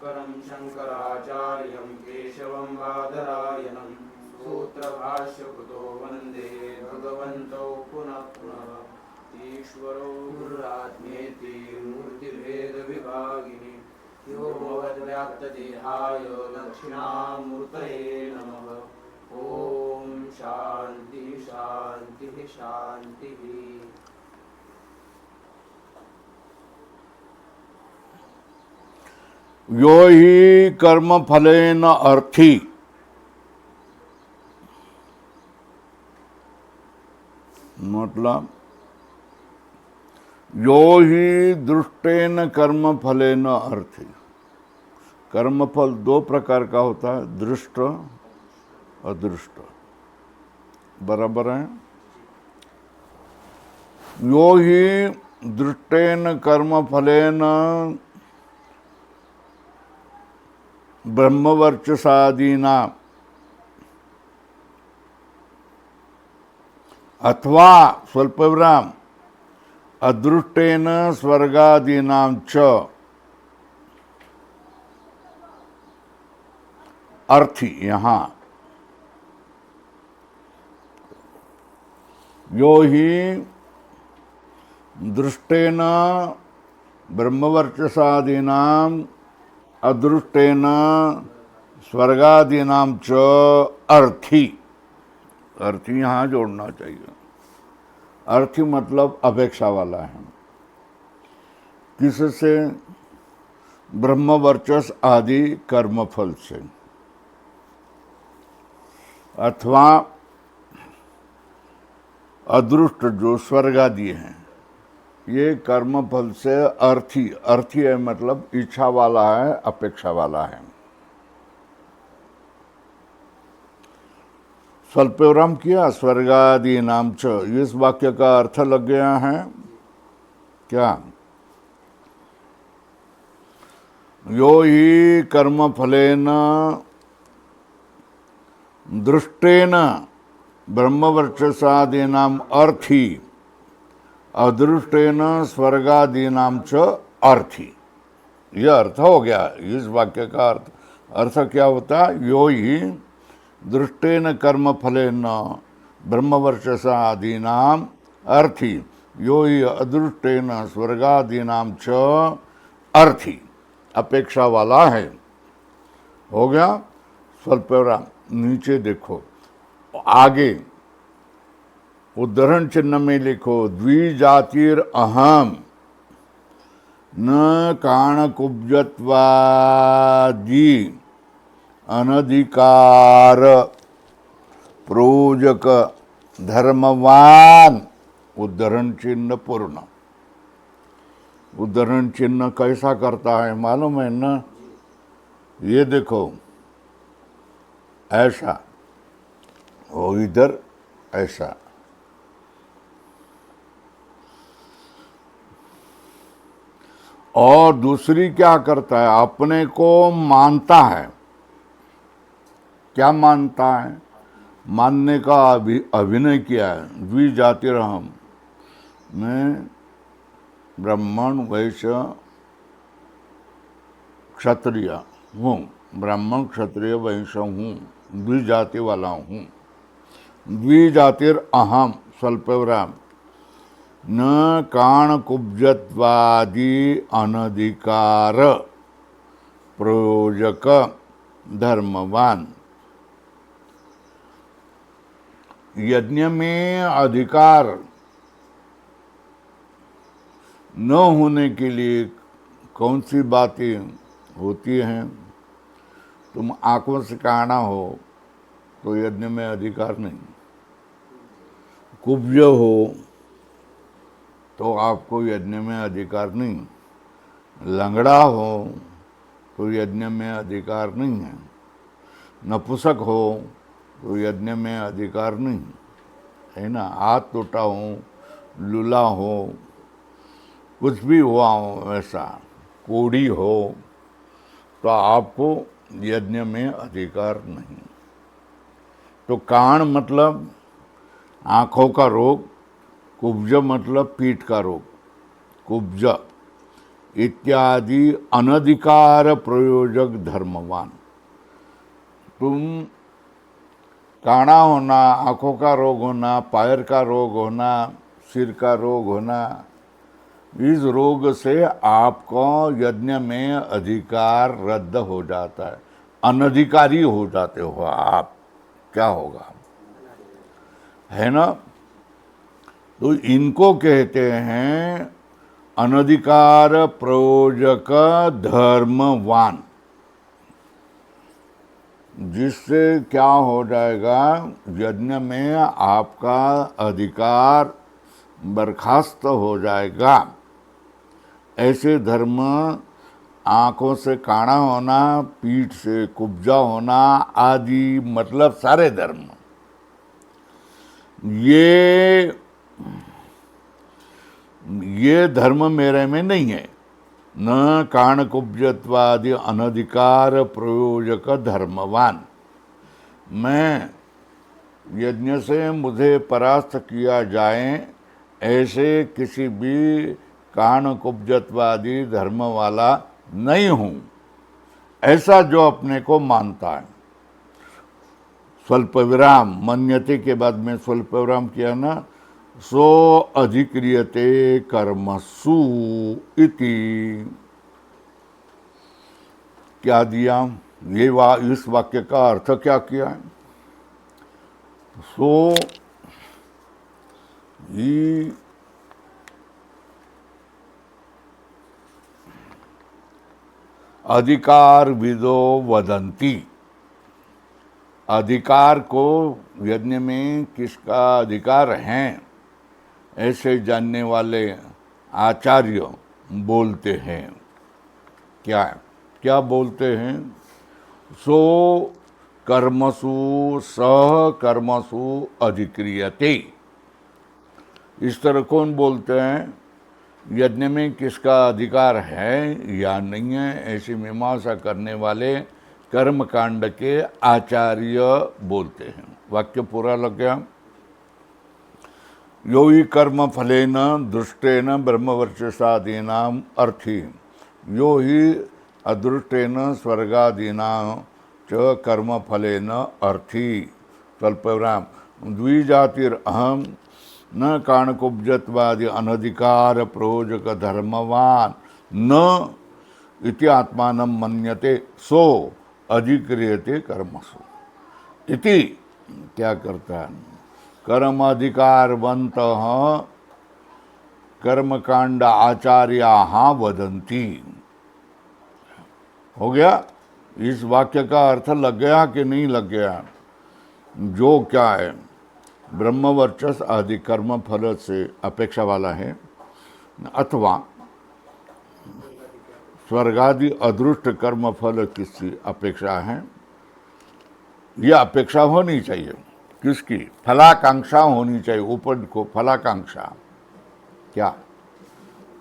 परं शङ्कराचार्यं केशवं बादरायणं सूत्रभाष्यकृतो वन्दे भगवन्तौ पुनः पुनः। ईश्वरो गुरुरात्मेति मूर्तिभेदविभागिनि व्योमवद्व्याप्तदेहाय दक्षिणामूर्तये नमः। ॐ शान्ति शान्ति शान्तिः। यो ही कर्म फलेन अर्थी, मतलब यो ही दृष्टेन कर्म फलेन अर्थी। कर्मफल दो प्रकार का होता है, दृष्ट अदृष्ट, बराबर है। यो ही दृष्टेन कर्म फलेन ब्रह्मवर्चसादीना अथवा स्वल्पविराम अदृष्टेन स्वर्गादीनां च अर्थी। यहाँ यो ही दृष्टेन ब्रह्मवर्चसादीनां अदृष्टेन स्वर्गादीनां च अर्थी। अर्थी यहाँ जोड़ना चाहिए। अर्थी मतलब अपेक्षा वाला है। किससे? ब्रह्मवर्चस आदि कर्मफल से, अथवा अदृष्ट जो स्वर्ग आदि हैं, ये कर्मफल से अर्थी। अर्थी है मतलब इच्छा वाला है, अपेक्षा वाला है। स्वल्पविराम किया, स्वर्गादि नाम च, इस वाक्य का अर्थ लग गया है क्या? यो ही कर्म फलेन दृष्टेन ब्रह्मवर्चसादीनाम अर्थी अदृष्टेन स्वर्गादीनाम च अर्थी। यह अर्थ हो गया। इस वाक्य का अर्थ क्या होता है? यो ही दृष्टेन कर्म फलेन ब्रह्मवर्चसादीनाम अर्थी यो ही अदृष्टेन स्वर्गादीनाम च अर्थी, अपेक्षा वाला है। हो गया। स्वल्पविराम। नीचे देखो, आगे उद्धरण चिन्ह में लिखो, द्विजातिर अहम न काणकुब्जत्वादि अनधिकार प्रोजक धर्मवान। उद्धरण चिन्ह पूर्ण। उद्धरण चिन्ह कैसा करता है मालूम है ना? ये देखो, ऐसा, वो इधर ऐसा। और दूसरी क्या करता है? अपने को मानता है। क्या मानता है? मानने का अभिनय किया है। द्विजातिरहम, मैं ब्राह्मण वैश्य क्षत्रिय हूँ, ब्राह्मण क्षत्रिय वैश्य हूँ, द्विजाति वाला हूँ। द्विजातिर अहम स्वल्पविराम न काणकुब्जत्वादि अनधिकार प्रयोजक धर्मवान। यज्ञ में अधिकार न होने के लिए कौन सी बातें होती हैं? तुम आंखों से काना हो तो यज्ञ में अधिकार नहीं। कुब्ज हो तो आपको यज्ञ में अधिकार नहीं। लंगड़ा हो तो यज्ञ में अधिकार नहीं है। नपुंसक हो तो यज्ञ में अधिकार नहीं है ना। हाथ टूटा हो, लूला हो, कुछ भी हुआ हो वैसा, कोढ़ी हो, तो आपको यज्ञ में अधिकार नहीं। तो काण मतलब आँखों का रोग, कुब्ज मतलब पीठ का रोग। कुब्ज इत्यादि अनधिकार प्रयोजक धर्मवान। तुम काना होना, आंखों का रोग होना, पैर का रोग होना, सिर का रोग होना, इस रोग से आपको यज्ञ में अधिकार रद्द हो जाता है, अनधिकारी हो जाते हो आप। क्या होगा, है ना? तो इनको कहते हैं अनधिकार प्रयोजक धर्मवान। जिससे क्या हो जाएगा, यज्ञ में आपका अधिकार बर्खास्त हो जाएगा। ऐसे धर्म, आंखों से काना होना, पीठ से कुब्जा होना आदि, मतलब सारे धर्म, ये धर्म मेरे में नहीं है। न काण कुब्जत्वादि अनधिकार प्रयोजक धर्मवान। मैं यज्ञ से मुझे परास्त किया जाए ऐसे किसी भी काण कुब्जत्वादि धर्म वाला नहीं हूं, ऐसा जो अपने को मानता है। स्वल्प विराम, मन्यते के बाद में स्वल्प विराम किया ना, सो अधिक्रियते कर्मसु इति। क्या दिया, ये इस वाक्य का अर्थ क्या किया है? सो ही अधिकार विदो वदंती। अधिकार को, यज्ञ में किसका अधिकार है, ऐसे जानने वाले आचार्य बोलते हैं। क्या बोलते हैं? सो कर्मसु सह कर्मसु अधिक्रियते। इस तरह कौन बोलते हैं? यज्ञ में किसका अधिकार है या नहीं है, ऐसी मीमांसा करने वाले कर्मकांड के आचार्य बोलते हैं। वाक्य पूरा लग गया। यो ही कर्म फलेन दृष्टेन ब्रह्मवर्चसादीनाम अर्थी, यो ही अदृष्टेन स्वर्गादीनां च कर्म फलेन अर्थी। स्वल्पविराम। द्विजातिरहम न काणकुब्जत्वादि अनधिकार प्रयोजक धर्मवान न इति आत्मानं मन्यते सो अधिक्रियते कर्मसु इति। क्या करता है? कर्माधिकारवंत कर्मकांड आचार्याः वदन्ति। हो गया? इस वाक्य का अर्थ लग गया कि नहीं लग गया? जो क्या है, ब्रह्मवर्चस आदि कर्म फल से अपेक्षा वाला है, अथवा स्वर्गादि अदृष्ट कर्म फल किसकी अपेक्षा है, यह अपेक्षा होनी चाहिए। किसकी? फलाकांक्षा होनी चाहिए। ऊपर लिखो फलाकांक्षा। क्या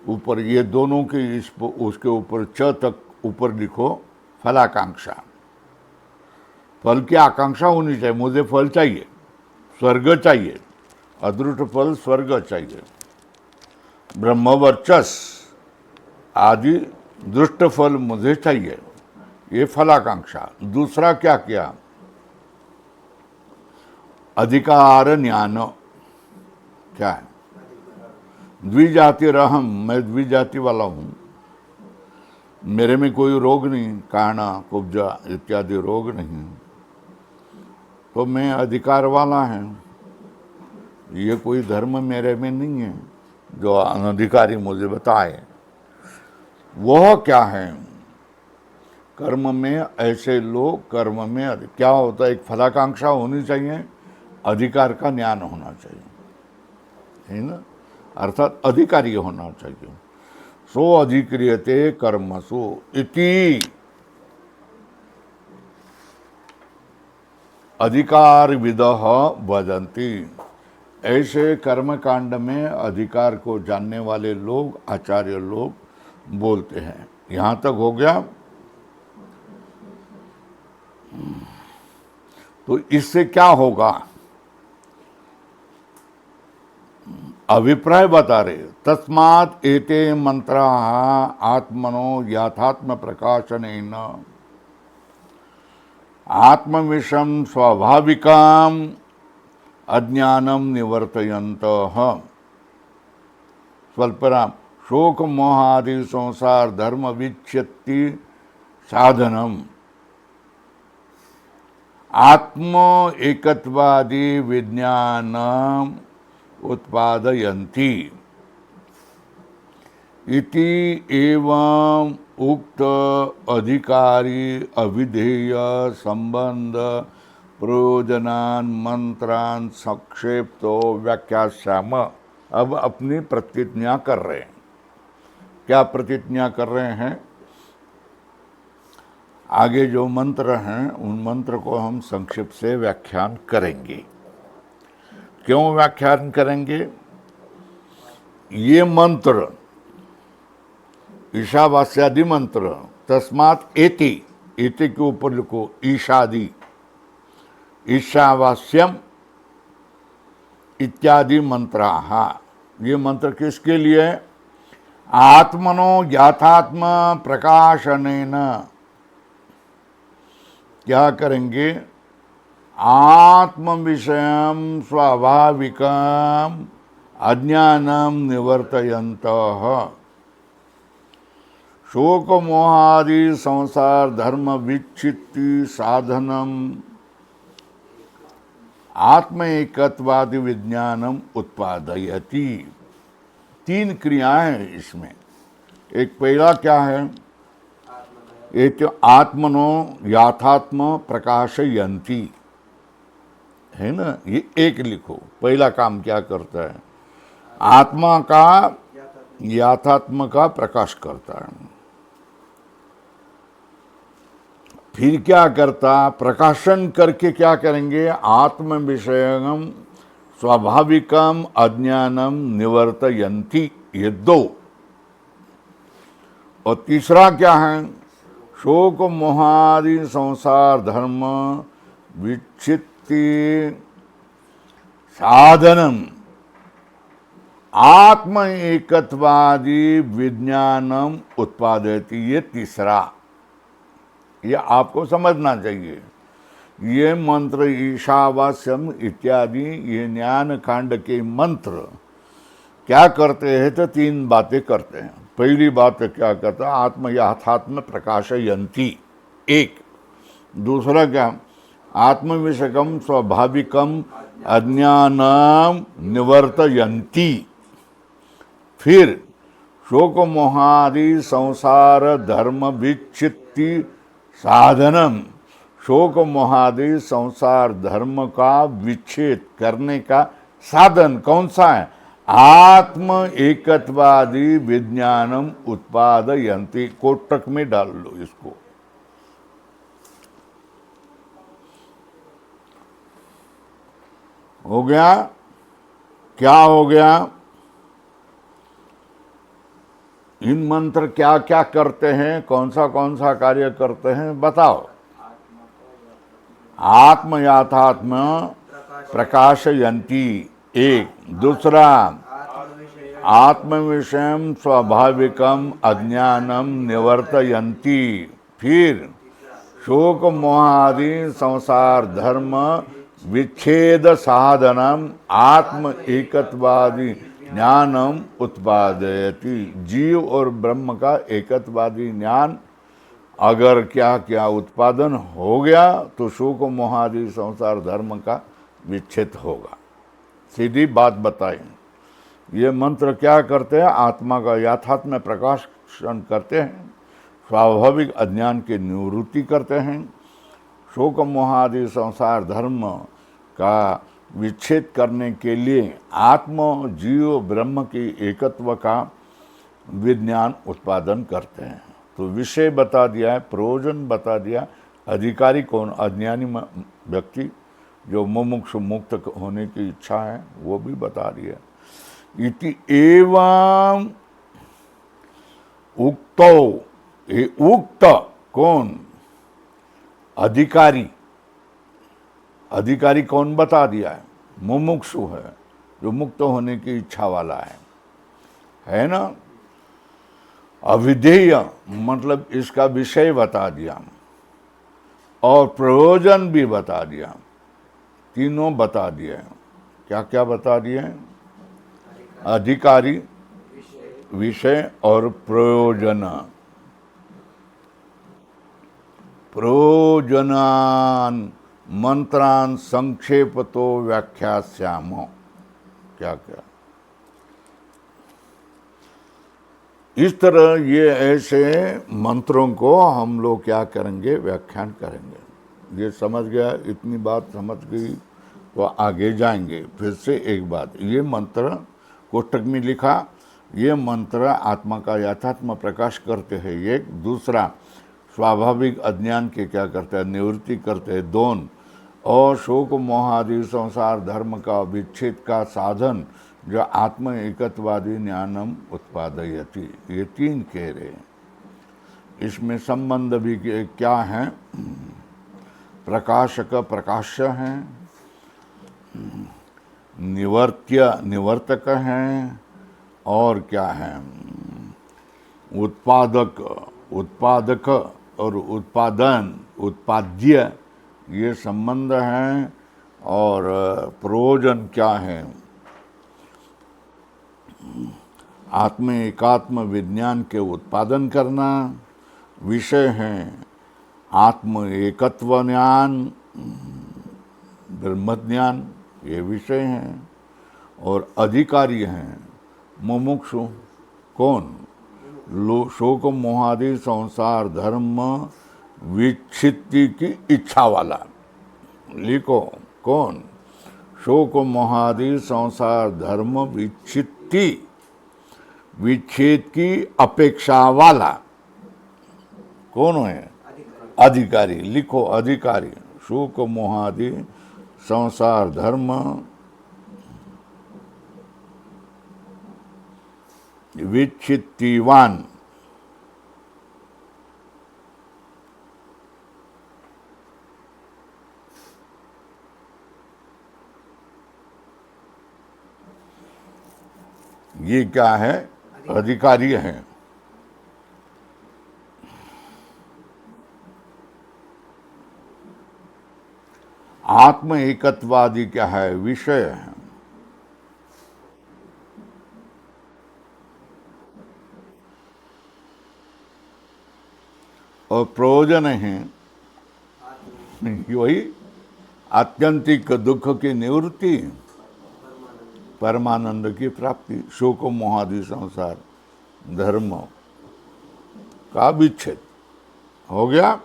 ऊपर, ये दोनों के उसके ऊपर च तक ऊपर लिखो फलाकांक्षा। फल की आकांक्षा होनी चाहिए। मुझे फल चाहिए, स्वर्ग चाहिए, अदृष्ट फल स्वर्ग चाहिए। ब्रह्मवर्चस आदि दृष्ट फल मुझे चाहिए, ये फलाकांक्षा। दूसरा क्या किया? अधिकार ज्ञान। क्या है? द्विजाति रहम, मैं द्विजाति वाला हूं, मेरे में कोई रोग नहीं, काना कुब्जा इत्यादि रोग नहीं, तो मैं अधिकार वाला है। ये कोई धर्म मेरे में नहीं है जो अनधिकारी मुझे बताए। वह क्या है? कर्म में ऐसे लोग, कर्म में क्या होता है? एक फलाकांक्षा होनी चाहिए, अधिकार का ज्ञान होना चाहिए, है ना? अर्थात अधिकारी होना चाहिए। सो अधिक्रियते कर्मसु इति। अधिकार विदः वदन्ति। ऐसे कर्मकांड में अधिकार को जानने वाले लोग, आचार्य लोग बोलते हैं। यहां तक हो गया। तो इससे क्या होगा? अभिप्राय बता रहे। तस्मात् एते मंत्राः आत्मनो यथात्म प्रकाशनेन आत्मविषम स्वाभाविकाम अज्ञानम निवर्तयन्तः। स्वल्पराम शोक मोहादि संसार धर्म विच्छेत्ति साधनम आत्म एकत्वादि विज्ञानम उत्पादयन्ति इति एवं उक्त अधिकारी अविधेय संबंध प्रयोजनान मंत्रान संक्षेप्तो व्याख्यास्याम। अब अपनी प्रतिज्ञा कर रहे हैं। क्या प्रतिज्ञा कर रहे हैं? आगे जो मंत्र हैं उन मंत्र को हम संक्षिप्त से व्याख्यान करेंगे। क्यों व्याख्यान करेंगे? ये मंत्र ईशावास्यादि मंत्र, तस्मात् एति, एति के ऊपर लिखो ईशादि, ईशावास्यम इत्यादि मंत्राः। ये मंत्र किसके लिए? आत्मनो याथात्म प्रकाशनेन। क्या करेंगे? आत्म विषयम स्वाभाविकम अज्ञानम निवर्तयन्तः शोक मोहादि संसार धर्म विच्छित्ति साधनम आत्म एकत्वादि विज्ञानम उत्पादयति। 3 क्रियाएं हैं इसमें। एक पहला क्या है? एक आत्मनो याथात्म प्रकाशयन्ति है ना, ये एक लिखो। पहला काम क्या करता है? आत्मा का याथात्म का प्रकाश करता है। फिर क्या करता? प्रकाशन करके क्या करेंगे? आत्म विषयम स्वाभाविकम अज्ञानम निवर्तयन्ति। ये 2। और तीसरा क्या है? शोक मोहादि संसार धर्म विच्छित्ति साधनम आत्म एकत्वादि विज्ञानम उत्पादयति। ये तीसरा। ये आपको समझना चाहिए। ये मंत्र ईशावास्यम इत्यादि ये ज्ञान कांड के मंत्र क्या करते हैं? तो 3 बातें करते हैं। पहली बात क्या करता है? आत्म यथात्म प्रकाशयन्ति, एक। दूसरा क्या? आत्म विषयकम स्वाभाविकम अज्ञानम निवर्तयन्ति। फिर शोक मोहादि संसार धर्म विच्छित्ति साधनम, शोक मोहादि संसार धर्म का विच्छेद करने का साधन कौन सा है? आत्म एकत्वादि विज्ञानम उत्पादयन्ति। कोटक में डाल लो इसको। हो गया? क्या हो गया? इन मंत्र क्या क्या करते हैं? कौन सा कार्य करते हैं? बताओ। आत्म याथात्म प्रकाशयन्ति, एक। दूसरा आत्म विषयम स्वाभाविकम अज्ञानम निवर्तयन्ति। फिर शोक मोहादि संसार धर्म विच्छेद साधनम आत्म एकत्वादि ज्ञानम उत्पादयति। जीव और ब्रह्म का एकत्वादी ज्ञान अगर क्या क्या उत्पादन हो गया तो शोक मोहादि संसार धर्म का विच्छेद होगा। सीधी बात बताई। ये मंत्र क्या करते हैं? आत्मा का यथात्म प्रकाशन करते हैं, स्वाभाविक अज्ञान की निवृत्ति करते हैं, शोक मोहादि संसार धर्म का विच्छेद करने के लिए आत्म जीव ब्रह्म की एकत्व का विज्ञान उत्पादन करते हैं। तो विषय बता दिया है, प्रयोजन बता दिया। अधिकारी कौन? अज्ञानी व्यक्ति जो मुमुक्षु मुक्त होने की इच्छा है वो भी बता दिया। इति एवं उक्तो, ये उक्त कौन? अधिकारी। अधिकारी कौन बता दिया है? मुमुक्षु है। जो मुक्त होने की इच्छा वाला है ना। अविधेय मतलब इसका विषय बता दिया और प्रयोजन भी बता दिया, तीनों बता दिए। क्या क्या बता दिए? अधिकारी, विषय और प्रयोजन। प्रयोजनान मंत्रान संक्षेप तो व्याख्यास्यामो। क्या क्या इस तरह ये ऐसे मंत्रों को हम लोग क्या करेंगे? व्याख्यान करेंगे। ये समझ गया, इतनी बात समझ गई तो आगे जाएंगे। फिर से एक बात, ये मंत्र कोष्टक में लिखा, ये मंत्र आत्मा का यथात्म प्रकाश करते हैं। एक दूसरा स्वाभाविक अज्ञान के क्या करते हैं? निवृत्ति करते हैं। दोन और शोक मोहादि संसार धर्म का विच्छेद का साधन जो आत्म एकत्वादी ज्ञानम उत्पादयति। ये तीन कह रहे हैं। इसमें संबंध भी क्या है? प्रकाशक प्रकाश्य हैं, निवर्त्य निवर्तक हैं, और क्या है? उत्पादक उत्पादक और उत्पादन उत्पाद्य, ये संबंध हैं। और प्रयोजन क्या है? आत्म एकात्म विज्ञान के उत्पादन करना। विषय हैं आत्म एकत्व ज्ञान, ब्रह्म ज्ञान, ये विषय हैं। और अधिकारी हैं मुमुक्षु। कौन? शोक मोहादि संसार धर्म विच्छित्ति की इच्छा वाला। लिखो, कौन? शोक मोहादि संसार धर्म विच्छित्ति, विच्छेद की अपेक्षा वाला कौन है? अधिकारी। लिखो, अधिकारी। शोक मोहादि संसार धर्म विच्छित्तिवान। ये क्या है? अधिकारी हैं। आत्म एकत्वादी क्या है? विषय है। और प्रयोजन है वही आत्यंतिक दुख की निवृत्ति, परमानंद की प्राप्ति। शोक मोहादि संसार धर्म का विच्छेद हो गया।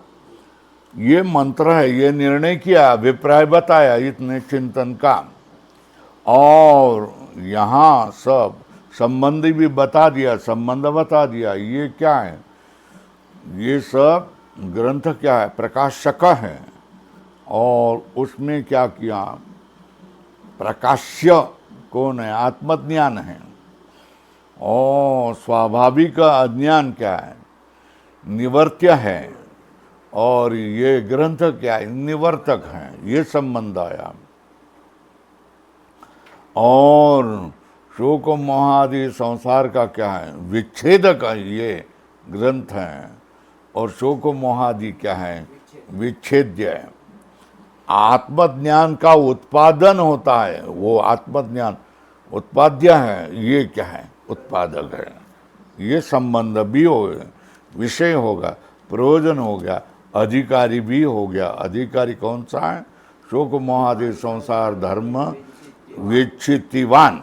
ये मंत्र है, ये निर्णय किया, अभिप्राय बताया इतने चिंतन का। और यहाँ सब संबंध भी बता दिया, संबंध बता दिया। ये क्या है? ये सब ग्रंथ क्या है? प्रकाशक है। और उसमें क्या किया? प्रकाश्य कौन है? आत्मज्ञान है। और स्वाभाविक अज्ञान क्या है? निवर्त्य है। और ये ग्रंथ क्या है? निवर्तक है। ये संबंध आया। और शोक मोहादि संसार का क्या है? विच्छेदक ये ग्रंथ है। और शोक मोहादि क्या है? विच्छेद्य है। आत्मज्ञान का उत्पादन होता है, वो आत्मज्ञान उत्पाद्य है। ये क्या है? उत्पादक है। ये संबंध भी हो, विषय होगा, प्रयोजन हो गया, अधिकारी भी हो गया। अधिकारी कौन सा है? शोक मोहादि संसार धर्म विच्छित्तिवान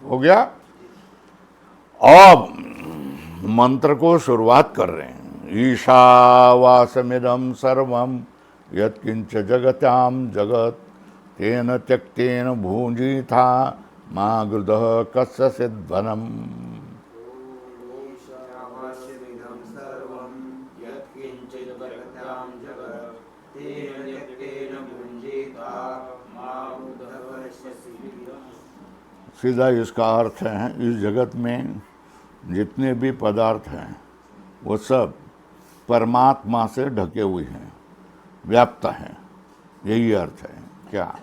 हो गया। अब मंत्र को शुरुआत कर रहे हैं। ईशावासमिदं सर्वं यत्किंच जगत्याम जगत तेन त्यक्तेन भुंजीथा मा गृधः कस्य धनम। ईशावास्यमिदं सर्वं यत्किञ्च जगत्यां जगत् तेन त्यक्तेन भुञ्जीता मा गृधः कस्य धनम्। सीधा इसका अर्थ है, इस जगत में जितने भी पदार्थ हैं वो सब परमात्मा से ढके हुए हैं, व्याप्त हैं। यही अर्थ है। क्या?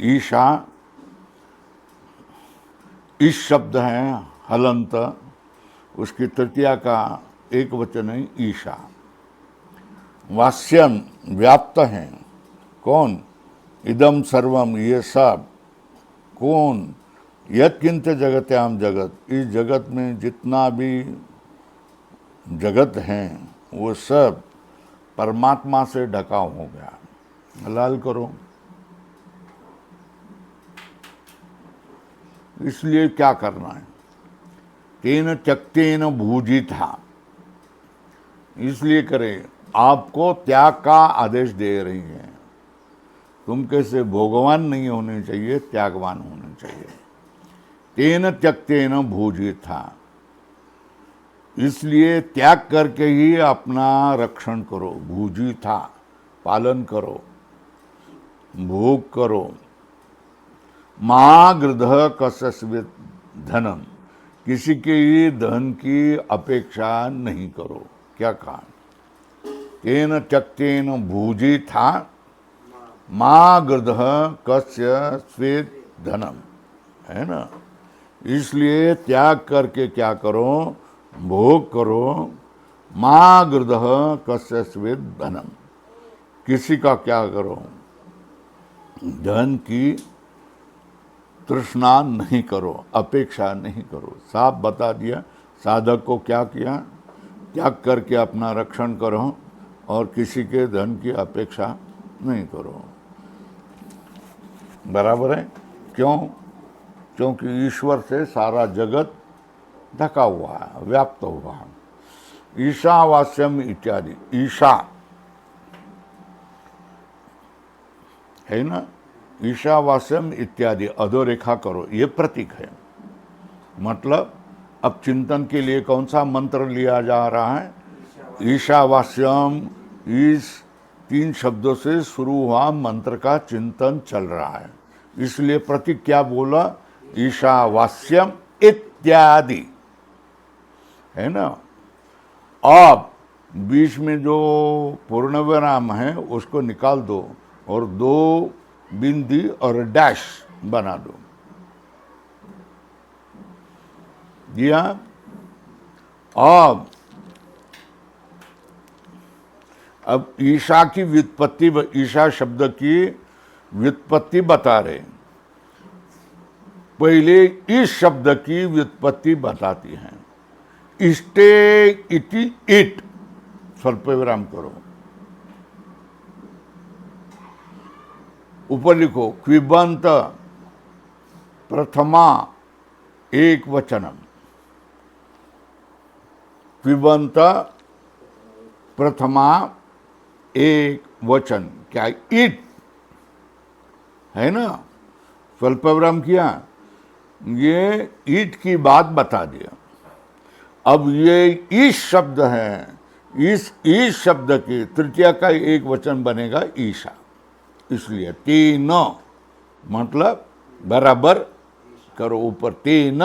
ईशा इस शब्द है हलंत, उसकी तृतीया का एक वचन है ईशा। वास्यम व्याप्त है, कौन? इदम सर्वम, ये सब। कौन? यत्किंच जगत्याम जगत, इस जगत में जितना भी जगत है वो सब परमात्मा से ढका हो गया। हलाल करो। इसलिए क्या करना है? तेन त्यक्तेन भूजिता, इसलिए करें। आपको त्याग का आदेश दे रही है। तुम कैसे भोगवान नहीं होने चाहिए, त्यागवान होने चाहिए। तेन त्यक्तेन भूजिता, इसलिए त्याग करके ही अपना रक्षण करो। भूजिता, पालन करो, भोग करो। महागृध कस्यस्वित धनम, किसी के ही धन की अपेक्षा नहीं करो। क्या कहा? तेन त्यक्तेन भूजिता मा गृध कस्य स्वेत धनम, है ना। इसलिए त्याग करके क्या करो? भोग करो। मा गृध कस्य स्वेत धनम, किसी का क्या करो? धन की तृष्णा नहीं करो, अपेक्षा नहीं करो। साफ बता दिया साधक को क्या किया। त्याग करके अपना रक्षण करो और किसी के धन की अपेक्षा नहीं करो। बराबर है? क्यों? क्योंकि ईश्वर से सारा जगत ढका हुआ है, व्याप्त हुआ है। ईशावास्यम इत्यादि, ईशा है ना, ईशावास्यम इत्यादि अधोरेखा करो, ये प्रतीक है। मतलब अब चिंतन के लिए कौन सा मंत्र लिया जा रहा है? ईशावास्यम। इस 3 शब्दों से शुरू हुआ मंत्र का चिंतन चल रहा है, इसलिए प्रतीक क्या बोला? ईशावास्यम इत्यादि, है ना। अब बीच में जो पूर्ण विराम है उसको निकाल दो और 2 बिंदी और डैश बना दो। दिया। अब ईशा की व्युत्पत्ति, ईशा शब्द की व्युत्पत्ति बता रहे। पहले इस शब्द की व्युत्पत्ति बताती हैं। इष्टे इति इट, स्वल्प विराम करो, ऊपर लिखो क्विबंत प्रथमा एक वचनम। क्विबंत प्रथमा एक वचन, क्या इट है ना। स्वल्प विराम किया, ये ईट की बात बता दिया। अब ये ईश शब्द है, इस ईश शब्द की तृतीया का एक वचन बनेगा ईशा। इसलिए तेन मतलब बराबर करो, ऊपर तेन,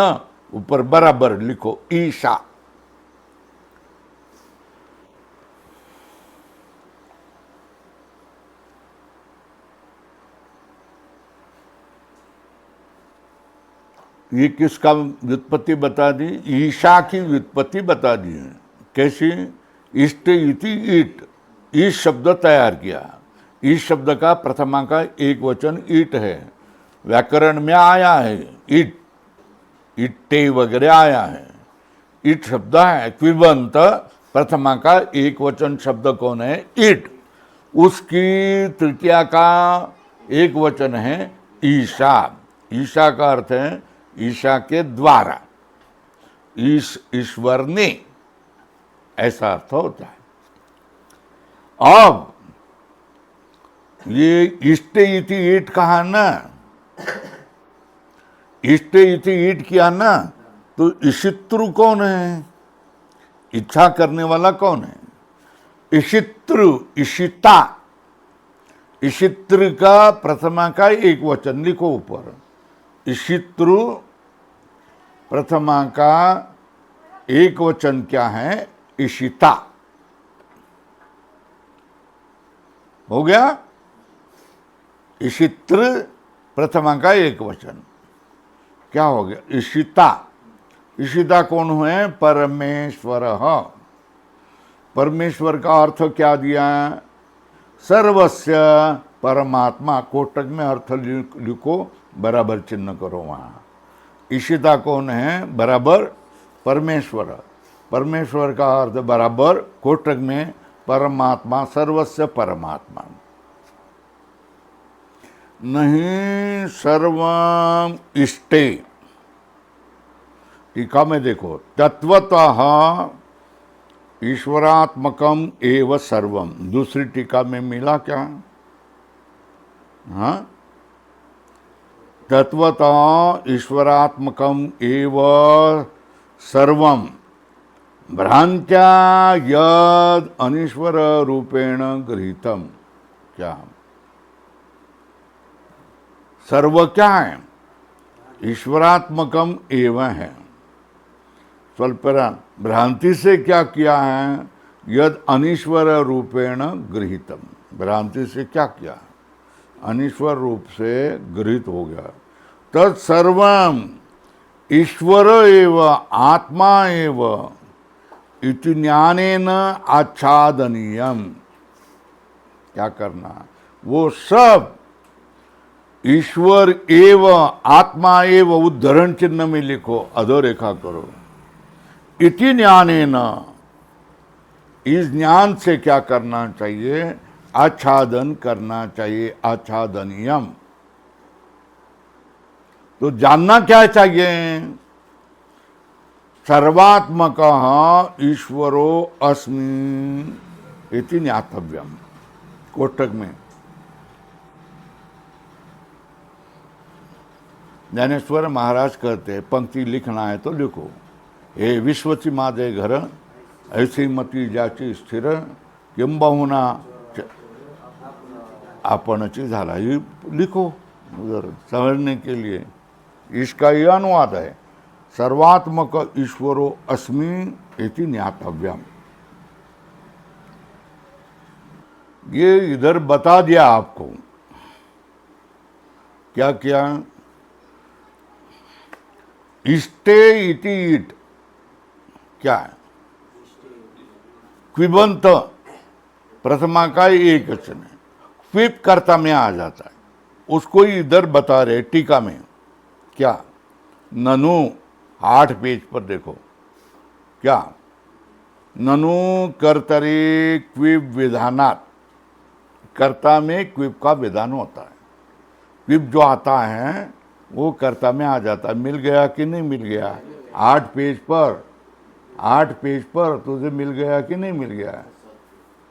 ऊपर बराबर लिखो ईशा। ये किसका व्युत्पत्ति बता दी? ईशा की व्युत्पत्ति बता दी है। कैसी? इष्ट इति ईट, ईश शब्द तैयार किया। ईश शब्द का प्रथमा का एक वचन ईट है, व्याकरण में आया है। ईट, इट्टे वगैरह आया है, ईट शब्द है। क्विबंत प्रथमा का एक वचन शब्द कौन है? ईट। उसकी तृतीया का एक वचन है ईशा। ईशा का अर्थ है ईशा के द्वारा, ईश्वर ने, ऐसा अर्थ होता है। अब ये इष्टे इति ईट कहा ना, इष्टे इति ईट किया ना, तो इशित्रु कौन है? इच्छा करने वाला कौन है? इशित्रु, इशिता। इशित्र का प्रथमा का एक वचन लिखो ऊपर। इशित्रु प्रथमा का एक वचन क्या है? इशिता। हो गया? इशित्र प्रथमा का एक वचन। क्या हो गया? ईशिता। ईशिता कौन हुए? परमेश्वर। परमेश्वर का अर्थ क्या दिया है? सर्वस्य परमात्मा। कोटक में अर्थ लिखो, बराबर चिन्ह करो वहां। ईशिता कौन है? बराबर परमेश्वर। परमेश्वर का अर्थ बराबर कोटक में परमात्मा, सर्वस्य परमात्मा। नहीं सर्वम इष्टे। टीका में देखो, तत्वतः ईश्वरात्मकम एव सर्वम। दूसरी टीका में मिला क्या? हाँ, तत्वतः ईश्वरात्मकम एव सर्वम भ्रांत्या यद अनीश्वर रूपेण गृहीतम। क्या सर्व क्या है? ईश्वरात्मकम एवं है। स्वल्परा भ्रांति से क्या किया है? यद अनीश्वर रूपेण गृहीतम। भ्रांति से क्या किया? अनीश्वर रूप से गृहीत हो गया। तत्सर्वम ईश्वर एव आत्मा एव इति ज्ञानेन आच्छादनीयम। क्या करना? वो सब ईश्वर एव आत्मा एव, उद्धरण चिन्ह में लिखो, अधोरेखा करो। इति ज्ञानेन, इस ज्ञान से क्या करना चाहिए? आच्छादन करना चाहिए, आच्छादनीयम। तो जानना क्या चाहिए? सर्वात्मकः ईश्वरो अस्मि इति ज्ञातव्यम। कोष्ठक में ज्ञानेश्वर महाराज कहते हैं, पंक्ति लिखना है तो लिखो। हे विश्वची माझे घर, ऐसी मती ज्याची स्थिर, किंबहुना आपणची झाला। ये लिखो उधर समझने के लिए। इसका ये अनुवाद है, सर्वात्मक ईश्वरो अस्मि इति ज्ञातव्यम। ये इधर बता दिया आपको। क्या क्या? इष्टे इति ईट क्या है? क्विबंत प्रथमा का एक वचन है, क्विप कर्ता में आ जाता है। उसको इधर बता रहे टीका में। क्या? ननु 8 पेज पर देखो। क्या? ननु कर्तरि क्विप विधानात्। कर्ता में क्विप का विधान होता है। क्विप जो आता है वो कर्ता में आ जाता है। मिल गया कि नहीं मिल गया? 8 पेज पर, 8 पेज पर तुझे मिल गया कि नहीं मिल गया?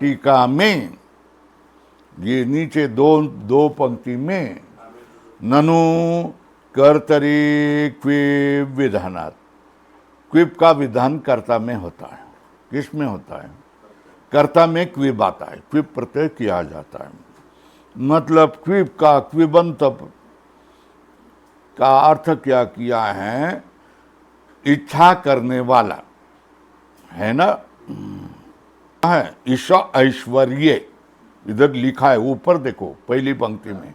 टीका में ये नीचे दो पंक्ति में ननु कर्तरि क्विप विधानात्। क्विप का विधान कर्ता में होता है। किस में होता है? कर्ता में क्विप आता है, क्विप प्रत्यय किया जाता है। मतलब क्विप का क्विबंत का अर्थ क्या किया है? इच्छा करने वाला है ना, है ईश ऐश्वर्य। इधर लिखा है ऊपर देखो, पहली पंक्ति में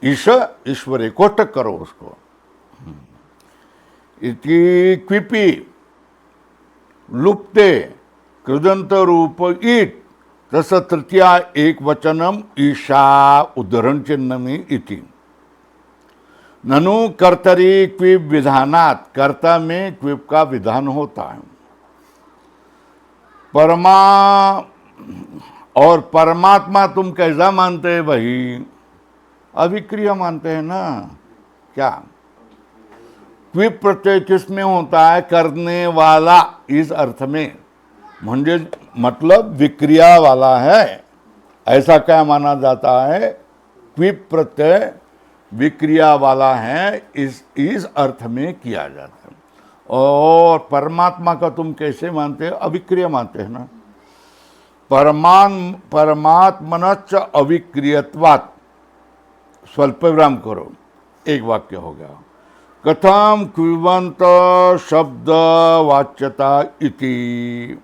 ईश ईश्वरे, कोष्ठक करो उसको। इति क्विपी लुप्ते कृदंत रूप ईट तस तृतीया एक वचनम ईशा, उद्धरण चिन्ह में इति। ननु कर्तरि क्विप विधानात्। कर्ता में क्विप का विधान होता है। परमा और परमात्मा तुम कैसा मानते हैं भाई? अविक्रिय मानते हैं ना। क्या? क्विप प्रत्यय किसमें होता है? करने वाला, इस अर्थ में। म्हणजे मतलब विक्रिया वाला है, ऐसा क्या माना जाता है? क्विप प्रत्यय विक्रिया वाला है, इस अर्थ में किया जाता है। और परमात्मा का तुम कैसे मानते हो? अविक्रिय मानते हैं ना। परमात्मनश्च अविक्रियत्वात्। स्वल्प विराम करो, एक वाक्य हो गया। कथम क्विबंत शब्द वाच्यता इति।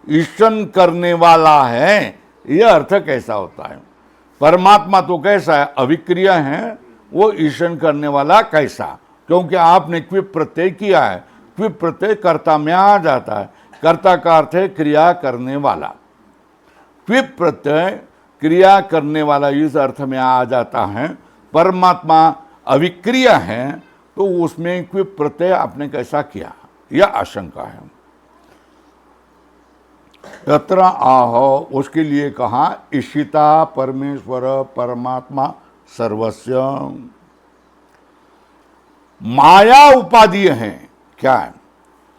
ईशन करने वाला है, यह अर्थ कैसा होता है? परमात्मा तो कैसा है? अविक्रिय है। वो ईशन करने वाला कैसा? क्योंकि आपने क्विप प्रत्यय किया है। क्विप प्रत्यय कर्ता में आ जाता है। कर्ता का अर्थ है क्रिया करने वाला। क्विप प्रत्यय क्रिया करने वाला इस अर्थ में आ जाता है। परमात्मा अविक्रिय है, तो उसमें क्विप प्रत्यय आपने कैसा किया, यह आशंका है। तत्र आह, उसके लिए कहा ईशिता परमेश्वर परमात्मा सर्वस्य। माया उपाधि है, क्या है?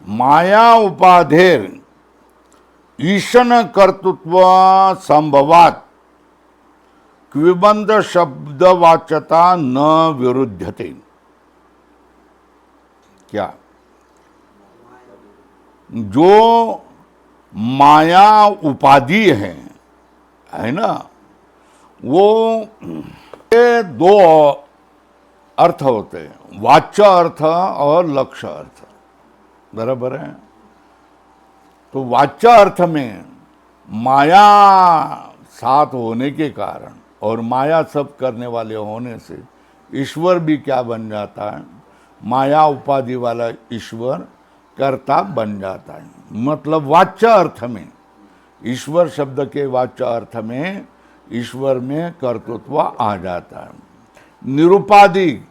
माया उपाधेर ईशन कर्तृत्व संभवात क्विबंध शब्दवाच्यता न विरुद्धते। क्या? जो माया उपाधि है ना, वो ये दो अर्थ होते हैं, वाच्य अर्थ और लक्ष्य अर्थ, बराबर है। तो वाच्य अर्थ में माया साथ होने के कारण और माया सब करने वाले होने से ईश्वर भी क्या बन जाता है? माया उपाधि वाला ईश्वर कर्ता बन जाता है। मतलब वाच्य अर्थ में, ईश्वर शब्द के वाच्य अर्थ में ईश्वर में कर्तृत्व आ जाता है। निरुपाधिक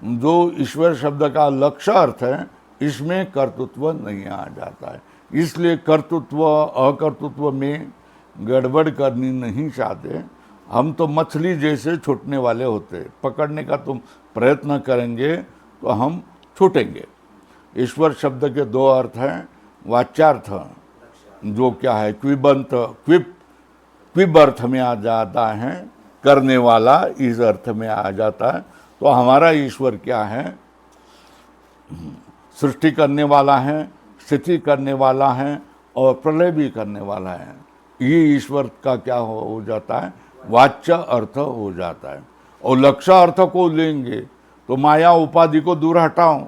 जो ईश्वर शब्द का लक्ष्य अर्थ है, इसमें कर्तृत्व नहीं आ जाता है। इसलिए कर्तृत्व अकर्तृत्व में गड़बड़ करनी नहीं चाहते। हम तो मछली जैसे छूटने वाले होते, पकड़ने का तुम प्रयत्न करेंगे तो हम छूटेंगे। ईश्वर शब्द के दो अर्थ हैं। वाच्यार्थ जो क्या है, क्विबंत, क्विब अर्थ में आ जाता है, करने वाला इस अर्थ में आ जाता है। तो हमारा ईश्वर क्या है? सृष्टि करने वाला है, स्थिति करने वाला है और प्रलय भी करने वाला है। ये ईश्वर का क्या हो जाता है? वाच्य अर्थ हो जाता है। और लक्ष्य अर्थ को लेंगे तो माया उपाधि को दूर हटाओ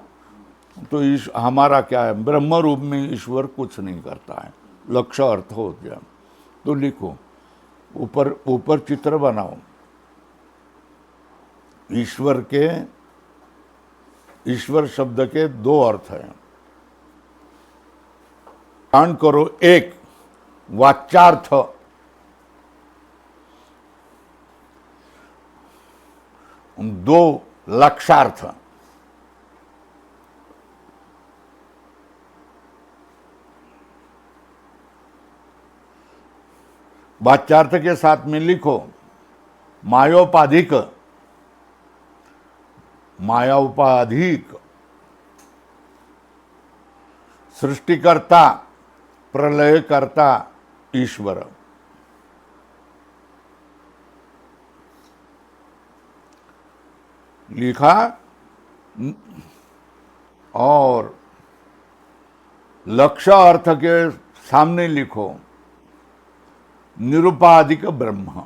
तो हमारा क्या है? ब्रह्म रूप में ईश्वर कुछ नहीं करता है, लक्ष्य अर्थ हो गया। तो लिखो, ऊपर ऊपर चित्र बनाओ। ईश्वर शब्द के दो अर्थ हैं। ध्यान करो, एक वाच्यार्थ, दो लक्ष्यार्थ। वाच्यार्थ के साथ में लिखो मायोपाधिक, मायाउपाधिक, सृष्टिकर्ता प्रलयकर्ता ईश्वर। लिखा। और लक्ष्य अर्थ के सामने लिखो निरुपाधिक ब्रह्म।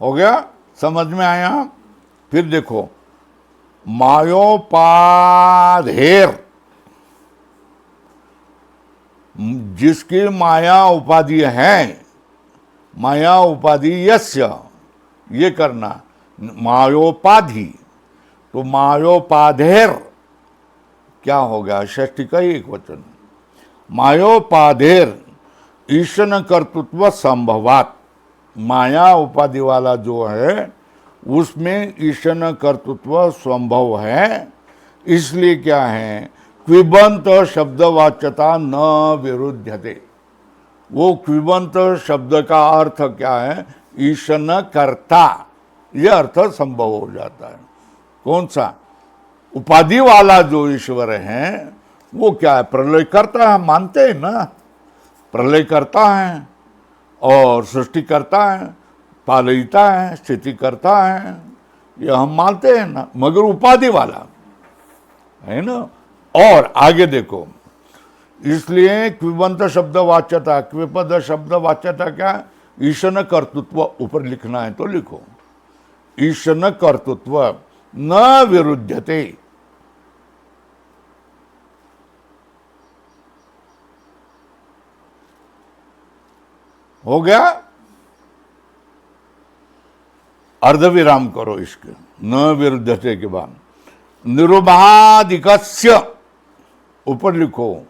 हो गया? समझ में आया? फिर देखो, मायोपाधेर, जिसकी माया उपाधि है, माया उपाधि यस्य, ये करना मायोपाधि। तो मायोपाधेर क्या हो गया? षष्ठी का एक वचन। मायोपाधेर ईशन कर्तृत्व संभवात, माया उपाधि वाला जो है उसमें ईशन कर्तृत्व संभव है। इसलिए क्या है? क्विबंत शब्दवाच्यता न विरुद्धते। वो क्विबंत शब्द का अर्थ क्या है? ईशन कर्ता, यह अर्थ संभव हो जाता है। कौन सा? उपाधि वाला जो ईश्वर है वो क्या है? प्रलय करता है, मानते हैं ना? प्रलय करता है और सृष्टि करता है, पालयता है, स्थिति करता है, ये हम मानते हैं ना, मगर उपाधि वाला है ना। और आगे देखो, इसलिए क्विबंत शब्द वाच्यता, क्विपद शब्द वाच्यता क्या? ईशन कर्तृत्व। ऊपर लिखना है तो लिखो, ईशन कर्तृत्व न विरुद्धते। हो गया, अर्धविराम करो इसके, न विरुद्धते के बाद निरुपाधिकस्य, ऊपर लिखो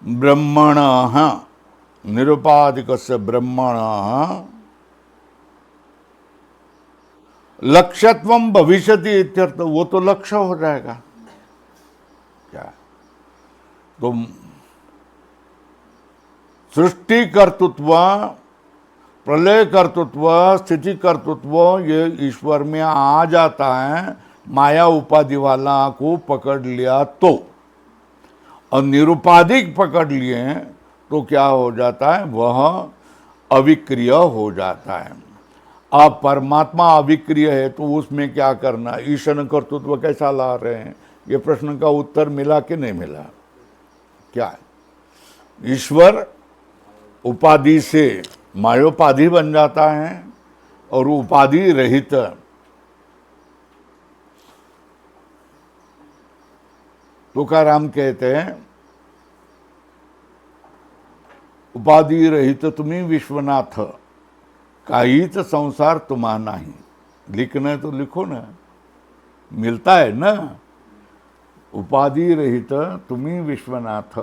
ब्रह्मणः, निरुपाधिकस्य ब्रह्मणः लक्ष्यत्वम भविष्यति इत्यर्थ। वो तो लक्ष्य हो जाएगा क्या? तो सृष्टि कर्तृत्व, प्रलय कर्तृत्व, स्थिति कर्तृत्व ये ईश्वर में आ जाता है माया उपाधि वाला को पकड़ लिया तो, और निरुपाधिक पकड़ लिए तो क्या हो जाता है? वह अविक्रिय हो जाता है। अब परमात्मा अविक्रिय है तो उसमें क्या करना? ईश्वर कर्तृत्व कैसा ला रहे हैं? ये प्रश्न का उत्तर मिला कि नहीं मिला? क्या है? ईश्वर उपाधि से मायोपाधि बन जाता है और उपाधि रहित तुकाराम कहते हैं उपाधि रहित तुम्ही विश्वनाथ, काहीच संसार तुम्हा नाही। लिखना है तो लिखो ना, मिलता है ना। उपाधि रहित तुम्ही विश्वनाथ,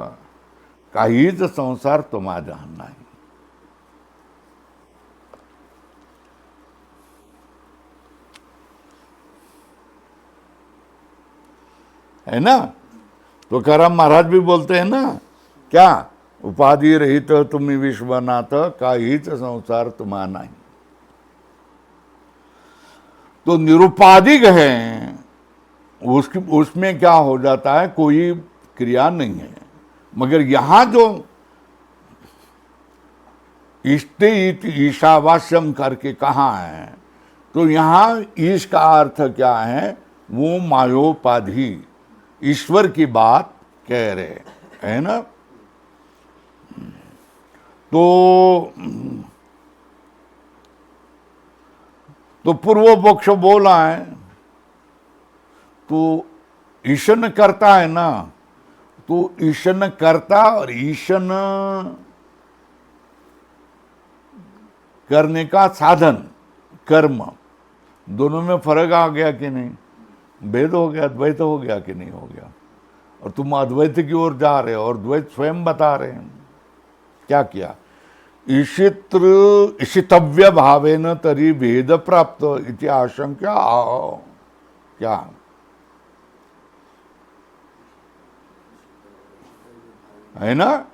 काहीच संसार तुम्हा नाही। है ना? तो तुकाराम महाराज भी बोलते हैं ना, क्या? उपाधि रहित तुम्ही विश्वनाथ, काहीच संसार तुम्हा नाही। तो निरुपाधिक है, उसमें क्या हो जाता है? कोई क्रिया नहीं है। मगर यहां जो इष्टे ईशावास्यम करके कहा है, तो यहां ईश का अर्थ क्या है? वो मायोपाधि, ईश्वर की बात कह रहे है ना। तो पूर्व पक्ष बोला है, तो ईशन करता है ना, तो ईशन करता और ईशन करने का साधन कर्म, दोनों में फर्क आ गया कि नहीं? भेद हो गया, द्वैत हो गया कि नहीं हो गया? और तुम अद्वैत की ओर जा रहे हो और द्वैत स्वयं बता रहे हैं। क्या किया? ईशितव्य भावेन तरी भेद प्राप्त इति आशंका। क्या है ना?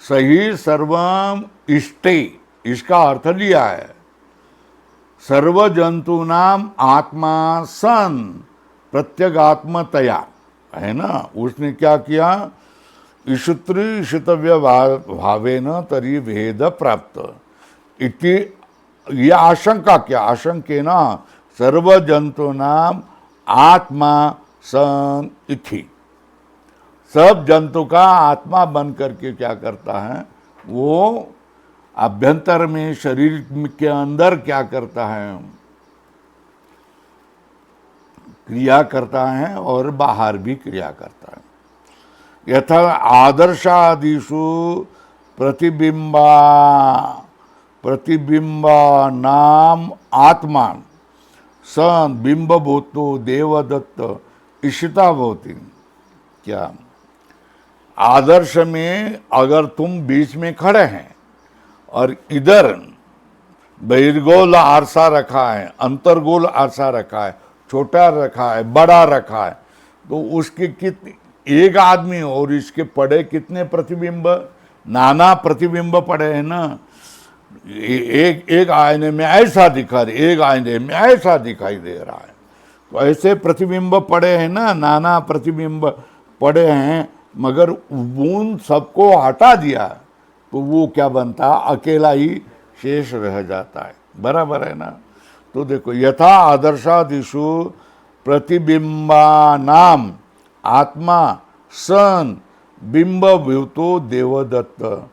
सही सर्वम इष्टे, इसका अर्थ लिया है सर्व जंतु नाम आत्मा सन प्रत्यगात्मतया, है ना। उसने क्या किया? ईशुत्री ईशितव्य भावेन तरी भेद प्राप्त इति, ये आशंका क्या? आशंकेना सर्व जंतु नाम आत्मा सन इति, सब जंतु का आत्मा बन करके क्या करता है? वो अभ्यंतर में शरीर के अंदर क्या करता है? क्रिया करता है और बाहर भी क्रिया करता है। यथा आदर्शादिषु प्रतिबिंबा नाम आत्मान सन बिंबभूतो देवदत्त ईशिता भवति। क्या आदर्श में अगर तुम बीच में खड़े हैं और इधर बहिर्गोल आरसा रखा है, अंतर्गोल आरसा रखा है, छोटा रखा है, बड़ा रखा है, तो उसके कितने, एक आदमी और इसके पड़े कितने प्रतिबिंब? नाना प्रतिबिंब पड़े हैं ना। एक आईने में ऐसा दिखा रहा है, एक आईने में ऐसा दिखाई दे रहा है, तो ऐसे प्रतिबिंब पड़े हैं ना, नाना प्रतिबिंब पड़े हैं। मगर उन सबको हटा दिया तो वो क्या बनता? अकेला ही शेष रह जाता है। बराबर है ना। तो देखो, यथा आदर्शादिषु प्रतिबिंबा नाम आत्मा सन बिंबभूतो देवदत्त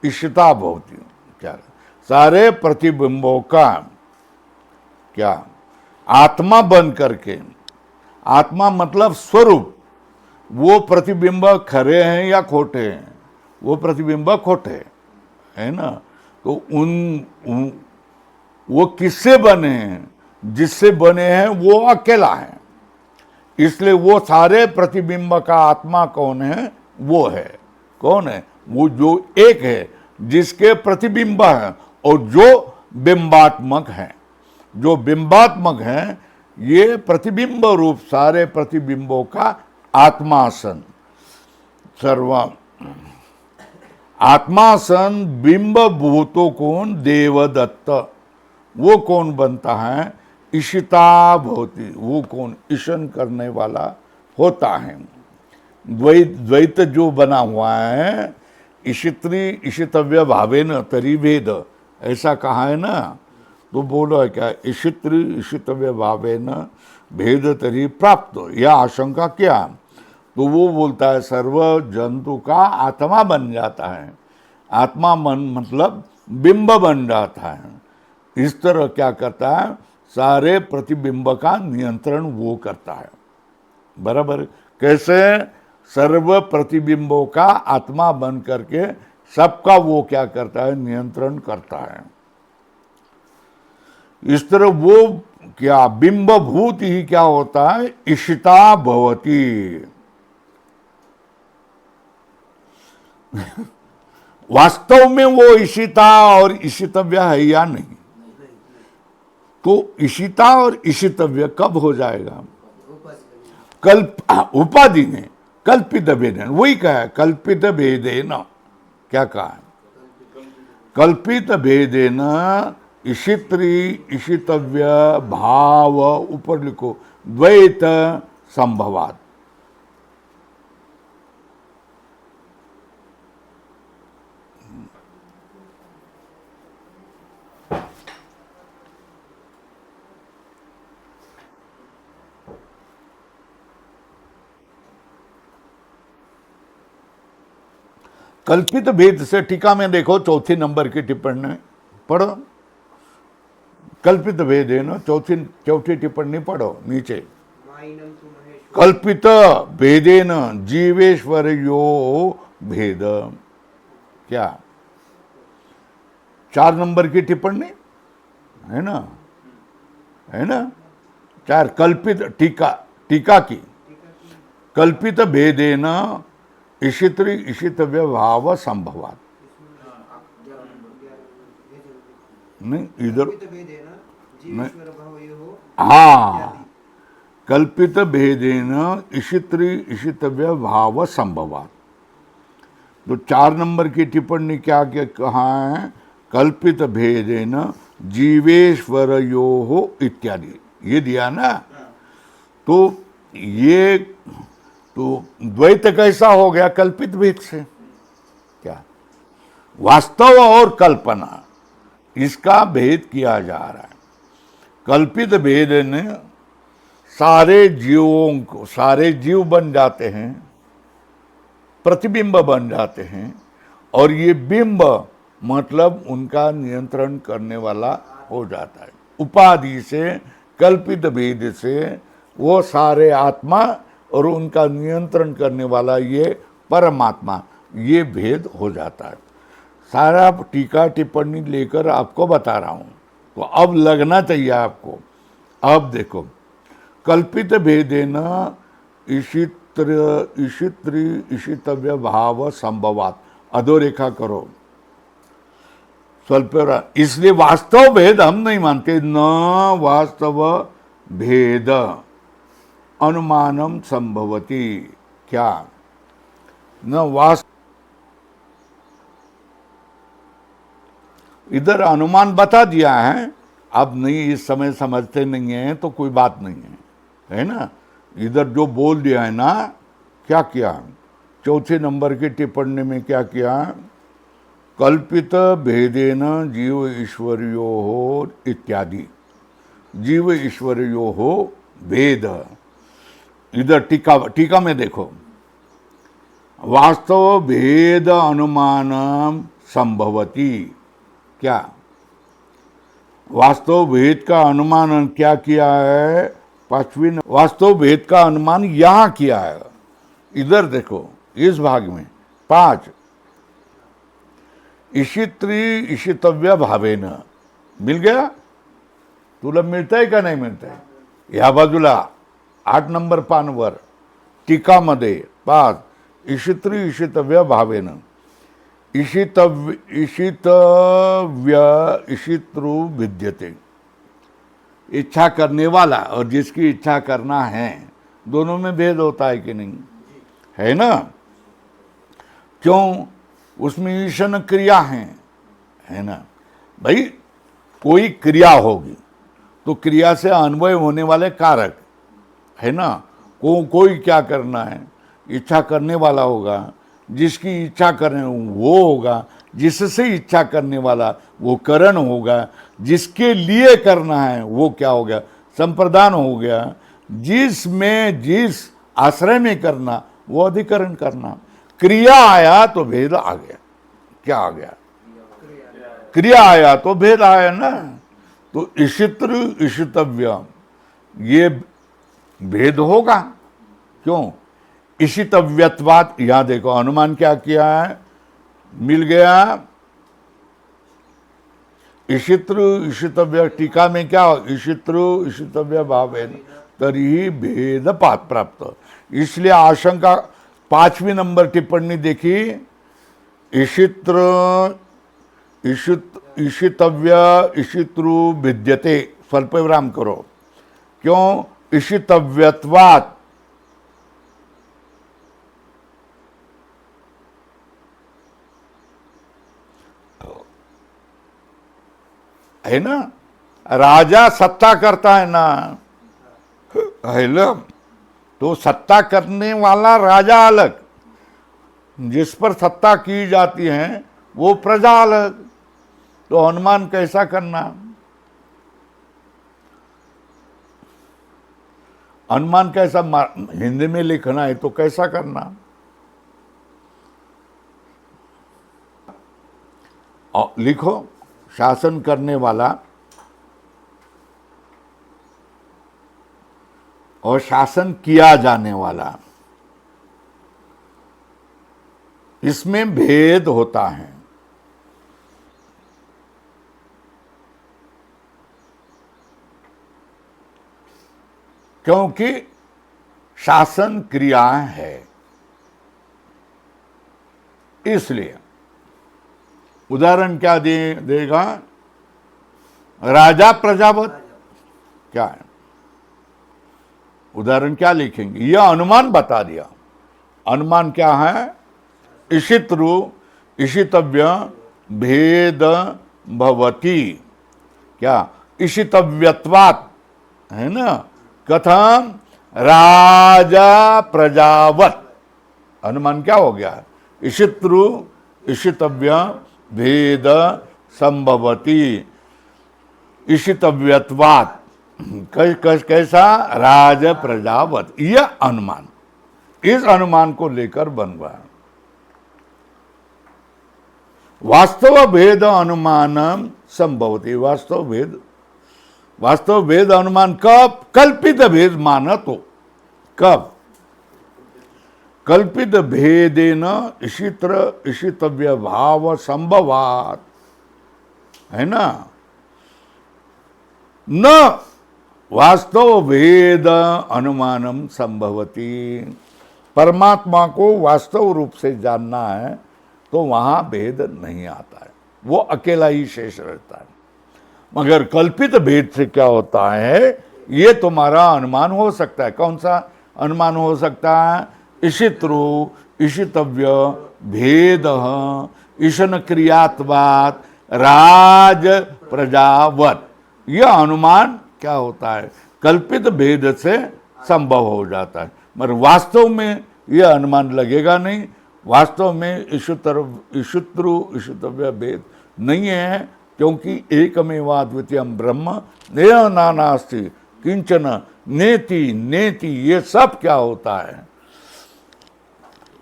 ईशिता भवति। क्या सारे प्रतिबिंबों का क्या आत्मा बन करके, आत्मा मतलब स्वरूप, वो प्रतिबिंब खरे हैं या खोटे हैं? वो प्रतिबिंब खोटे है ना। तो वो किससे बने हैं? जिससे बने हैं वो अकेला है। इसलिए वो सारे प्रतिबिंब का आत्मा कौन है? वो है। कौन है? वो जो एक है, जिसके प्रतिबिंब है और जो बिंबात्मक है। जो बिंबात्मक है, ये प्रतिबिंब रूप सारे प्रतिबिंबों का आत्मासन। सर्व आत्मासन बिंब भूतो कौन? देवदत्त। वो कौन बनता है? ईशिता भवति। वो कौन? ईशन करने वाला होता है। द्वैत जो बना हुआ है, ईशित्री ईशितव्य भावेन तरी भेद, ऐसा कहा है ना। तो बोलो है क्या? ईशित्री ईशितव्य भावेन भेद तरी प्राप्त। यह आशंका क्या? तो वो बोलता है सर्व जंतु का आत्मा बन जाता है। आत्मा मन मतलब बिंब बन जाता है। इस तरह क्या करता है? सारे प्रतिबिंब का नियंत्रण वो करता है। बराबर? कैसे? सर्व प्रतिबिंबों का आत्मा बन करके सबका वो क्या करता है? नियंत्रण करता है। इस तरह वो क्या बिंब भूत ही क्या होता है? ईशिता भवती। वास्तव में वो ईशिता और ईशितव्य है या नहीं? तो ईशिता और ईशितव्य कब हो जाएगा? उपाधि ने कल्पित भेदेन। वही कहा है, कल्पित भेदेन। क्या कहा है? कल्पित भेदेन ईशित्री ईशितव्य भाव, ऊपर लिखो, द्वैत संभवात। कल्पित भेद से टीका में देखो, चौथी नंबर की टिप्पणी पढ़ो। कल्पित भेद है ना, चौथी टिप्पणी पढ़ो नीचे। कल्पित भेदेन जीवेश्वरयो भेद। क्या? 4 नंबर की टिप्पणी है ना? है ना? 4 कल्पित टीका की। कल्पित भेदेन ईशित्री ईशितव्य भाव संभवात। नहीं, इधर नहीं। हाँ, कल्पित भेदेन ईशित्री ईशितव्य भाव संभवात। तो 4 नंबर की टिप्पणी क्या क्या कहा है? कल्पित भेदेन जीवेश्वरयोः इत्यादि, ये दिया ना। तो ये तो द्वैत कैसा हो गया? कल्पित भेद से। क्या? वास्तव और कल्पना, इसका भेद किया जा रहा है। कल्पित भेद ने सारे जीवों को, सारे जीव बन जाते हैं, प्रतिबिंब बन जाते हैं, और ये बिंब मतलब उनका नियंत्रण करने वाला हो जाता है। उपाधि से, कल्पित भेद से वो सारे आत्मा और उनका नियंत्रण करने वाला ये परमात्मा, ये भेद हो जाता है। सारा टीका टिप्पणी लेकर आपको बता रहा हूँ, तो अब लगना चाहिए आपको। अब देखो, कल्पित भेदेन ईशित्री ईशितव्य भाव संभवात, अधोरेखा करो स्वल्प। इसलिए वास्तव भेद हम नहीं मानते। न वास्तव भेद अनुमानम संभवती। क्या? न वास्तव, इधर अनुमान बता दिया है। अब नहीं, इस समय समझते नहीं है तो कोई बात नहीं है ना। इधर जो बोल दिया है ना, क्या किया? चौथे नंबर की टिप्पणी में क्या किया? कल्पित भेदेन जीव ईश्वरयोः इत्यादि। जीव ईश्वरयोः भेद। इधर टीका में देखो, वास्तव भेद अनुमान संभवती। क्या? वास्तव भेद का अनुमान क्या किया है? 5वीं, वास्तव भेद का अनुमान यहां किया है। इधर देखो, इस भाग में 5, इशित्री इशितव्य भावेन मिल गया. तुला मिळतंय का नाही मिळतंय? ह्या बाजूला 8 नंबर पानवर टीकामध्ये 5 इशित्री इशितव्य भावेन इशितव्य इशित्रु विद्यते. इच्छा करने वाला और जिसकी इच्छा करना है, दोनों में भेद होता है कि नहीं? है ना? क्यों? उसमें ईशन क्रिया है ना भाई. कोई क्रिया होगी तो क्रिया से अन्वय होने वाले कारक है ना. कोई क्या करना है, इच्छा करने वाला होगा, जिसकी इच्छा करने वो होगा, जिससे इच्छा करने वाला वो करण होगा, जिसके लिए करना है वो क्या हो गया, संप्रदान हो गया. जिसमें जिस आश्रय में करना वो अधिकरण करना. क्रिया आया तो भेद आ गया. क्या आ गया? क्रिया आया तो भेद आया ना. तो इशित्र इशितव्य ये भेद होगा. क्यों? इशितव्यत्वात्. यहां देखो अनुमान क्या किया है, मिल गया. इशित्र इशितव्य टीका में क्या, इशित्र इशितव्य भावेन तरी भेद प्राप्त. इसलिए आशंका 5वीं नंबर टिप्पणी देखी. इशित्र इशितव्य इशित्रु विद्यते. स्वल्प विराम करो. क्यों? इशितव्यत्वात्. है ना. राजा सत्ता करता है ना, है ना. तो सत्ता करने वाला राजा अलग, जिस पर सत्ता की जाती है वो प्रजा अलग. तो अनुमान कैसा करना? अनुमान कैसा हिंदी में लिखना है तो कैसा करना? लिखो शासन करने वाला और शासन किया जाने वाला, इसमें भेद होता है. क्योंकि शासन क्रिया है. इसलिए उदाहरण क्या देगा? राजा प्रजावत. क्या है उदाहरण? क्या लिखेंगे? यह अनुमान बता दिया. अनुमान क्या है? इशित्रु इशितव्य भेद भवति. क्या? इशितव्यत्वात्. है ना. कथम? राजा प्रजावत. अनुमान क्या हो गया? इशित्रु इशितव्य भेद संभवति इशितव्यत्वात्. कैसा? राज प्रजावत. यह अनुमान, इस अनुमान को लेकर बन रहा है. वास्तव भेद अनुमान संभवति. वास्तव भेद अनुमान कब? कल्पित भेद माना तो. कब? कल्पित भेदेन इशित्र इशितव्य भाव संभवात. है ना. न वास्तव भेद अनुमानम संभवती. परमात्मा को वास्तव रूप से जानना है तो वहां भेद नहीं आता है, वो अकेला ही शेष रहता है. मगर कल्पित भेद से क्या होता है? ये तुम्हारा अनुमान हो सकता है. कौन सा अनुमान हो सकता है? इशित्रु इशितव्य भेद ईशन क्रियात्वात् राज प्रजावत. यह अनुमान क्या होता है? कल्पित भेद से संभव हो जाता है. मगर वास्तव में यह अनुमान लगेगा नहीं. वास्तव में इशित्रु इशितव्य भेद नहीं है, क्योंकि एकमेवाद्वितीयं ब्रह्म नेह नानास्ति किंचन नेति नेति. ये सब क्या होता है?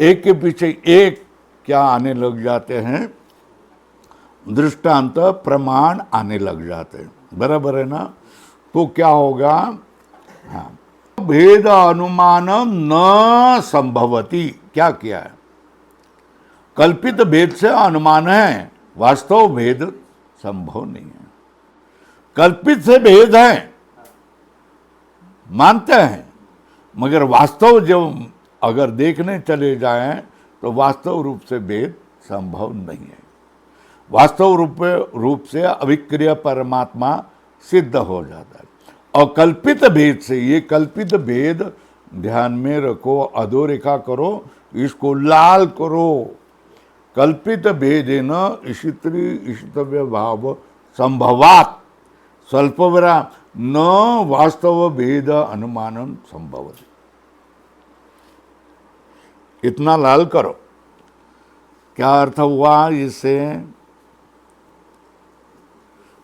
एक के पीछे एक क्या आने लग जाते हैं? दृष्टांत प्रमाण आने लग जाते हैं. बराबर है ना. तो क्या होगा? हाँ, भेद अनुमान न संभवती. क्या किया है? कल्पित भेद से अनुमान है वास्तव भेद संभव नहीं है। कल्पित से भेद है, मानते हैं, मगर वास्तव जब अगर देखने चले जाएं तो वास्तव रूप से भेद संभव नहीं है। वास्तव रूप से अविक्रिय परमात्मा सिद्ध हो जाता है। और कल्पित भेद से, ये कल्पित भेद ध्यान में रखो, अधोरेखा करो, इसको लाल करो। कल्पित भेदेन ईशित्री ईशितव्य भाव संभवात स्वल्पविराम न वास्तव भेद अनुमानम संभवति। इतना लाल करो। क्या अर्थ हुआ इससे?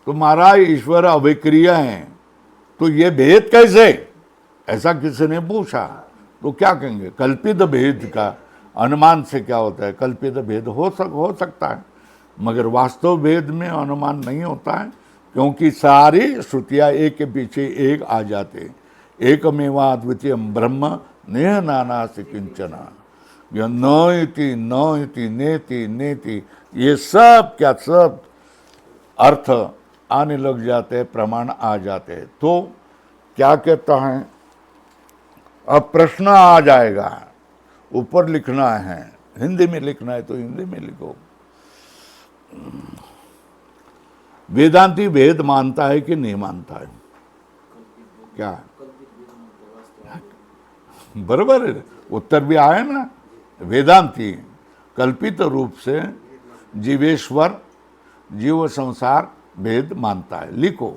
तुम्हारा ईश्वर अविक्रिय है तो ये भेद कैसे, ऐसा किसी ने पूछा तो क्या कहेंगे? कल्पित भेद का अनुमान से क्या होता है? कल्पित भेद हो सकता है, मगर वास्तव भेद में अनुमान नहीं होता है, क्योंकि सारी श्रुतियां एक के पीछे एक आ जाते। एकमेवा अद्वितीय ब्रह्म नेह नाना से किंचना, यह न इति नेति नेति, ये सब क्या सब अर्थ आने लग जाते हैं, प्रमाण आ जाते हैं। तो क्या कहता है? अब प्रश्न आ जाएगा, ऊपर लिखना है, हिंदी में लिखना है तो हिंदी में लिखो। वेदांती भेद मानता है कि नहीं मानता है? क्या बराबर है? उत्तर भी आया ना। वेदांती कल्पित रूप से जीवेश्वर जीव संसार भेद मानता है। लिखो,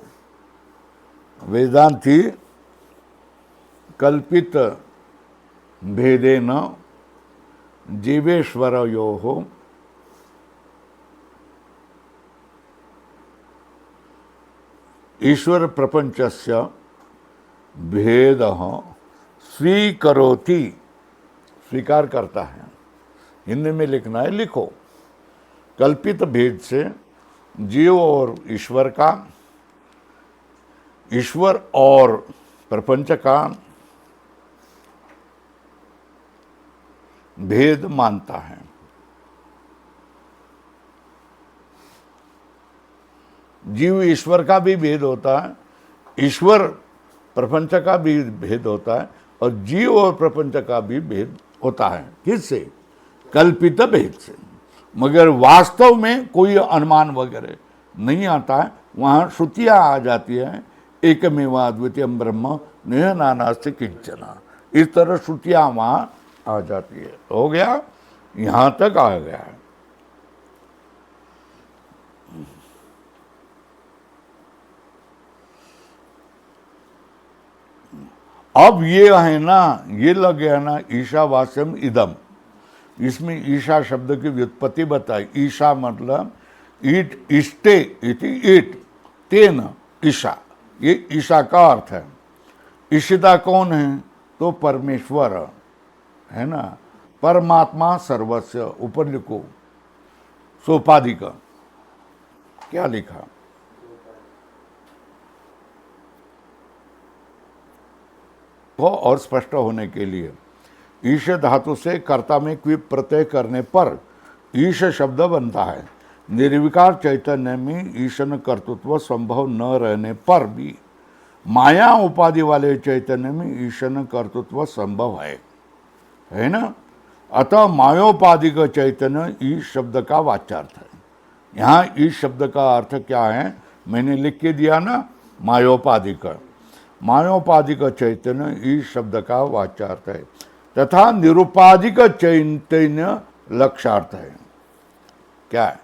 वेदांती कल्पित भेदेन जीवेश्वरयोः ईश्वर प्रपंचस्य भेदः स्वीकरोति, स्वीकार करता है। हिंदी में लिखना है, लिखो। कल्पित भेद से जीव और ईश्वर का, ईश्वर और प्रपंच का भेद मानता है। जीव ईश्वर का भी भेद होता है, ईश्वर प्रपंच का भी भेद होता है, और जीव और प्रपंच का भी भेद होता है। किससे? कल्पित भेद से। मगर वास्तव में कोई अनुमान वगैरह नहीं आता है, वहाँ श्रुतियाँ आ जाती है। एकमेवा अद्वितीयम ब्रह्म नेह नानास्ति किंचन, इस तरह श्रुतियाँ वहाँ आ जाती है। हो गया, यहाँ तक आ गया है। अब ये है ना, ये लग गया ना, ईशावास्यम इदम, इसमें ईशा शब्द की व्युत्पत्ति बताई। ईशा मतलब ईट, इष्टे इति ईट, तेन ईशा, ये ईशा का अर्थ है। ईशिता कौन है? तो परमेश्वर है ना, परमात्मा सर्वस्व। ऊपर लिखो सोपाधिक, क्या लिखा? तो और स्पष्ट होने के लिए ईश धातु से कर्ता में क्विप प्रत्यय करने पर ईश शब्द बनता है। निर्विकार चैतन्य में ईशन कर्तृत्व संभव न रहने पर भी माया उपाधि वाले चैतन्य में ईशन कर्तृत्व संभव है ना। अतः मायोपाधिक चैतन्य ईश शब्द का वाच्यार्थ है। यहाँ ईश शब्द का अर्थ क्या है मैंने लिख के दिया ना, मायोपाधिक। मायोपाधिक चैतन्य ईश शब्द का वाच्यार्थ है, तथा निरुपाधिक चैतन्य लक्षार्थ है। क्या है?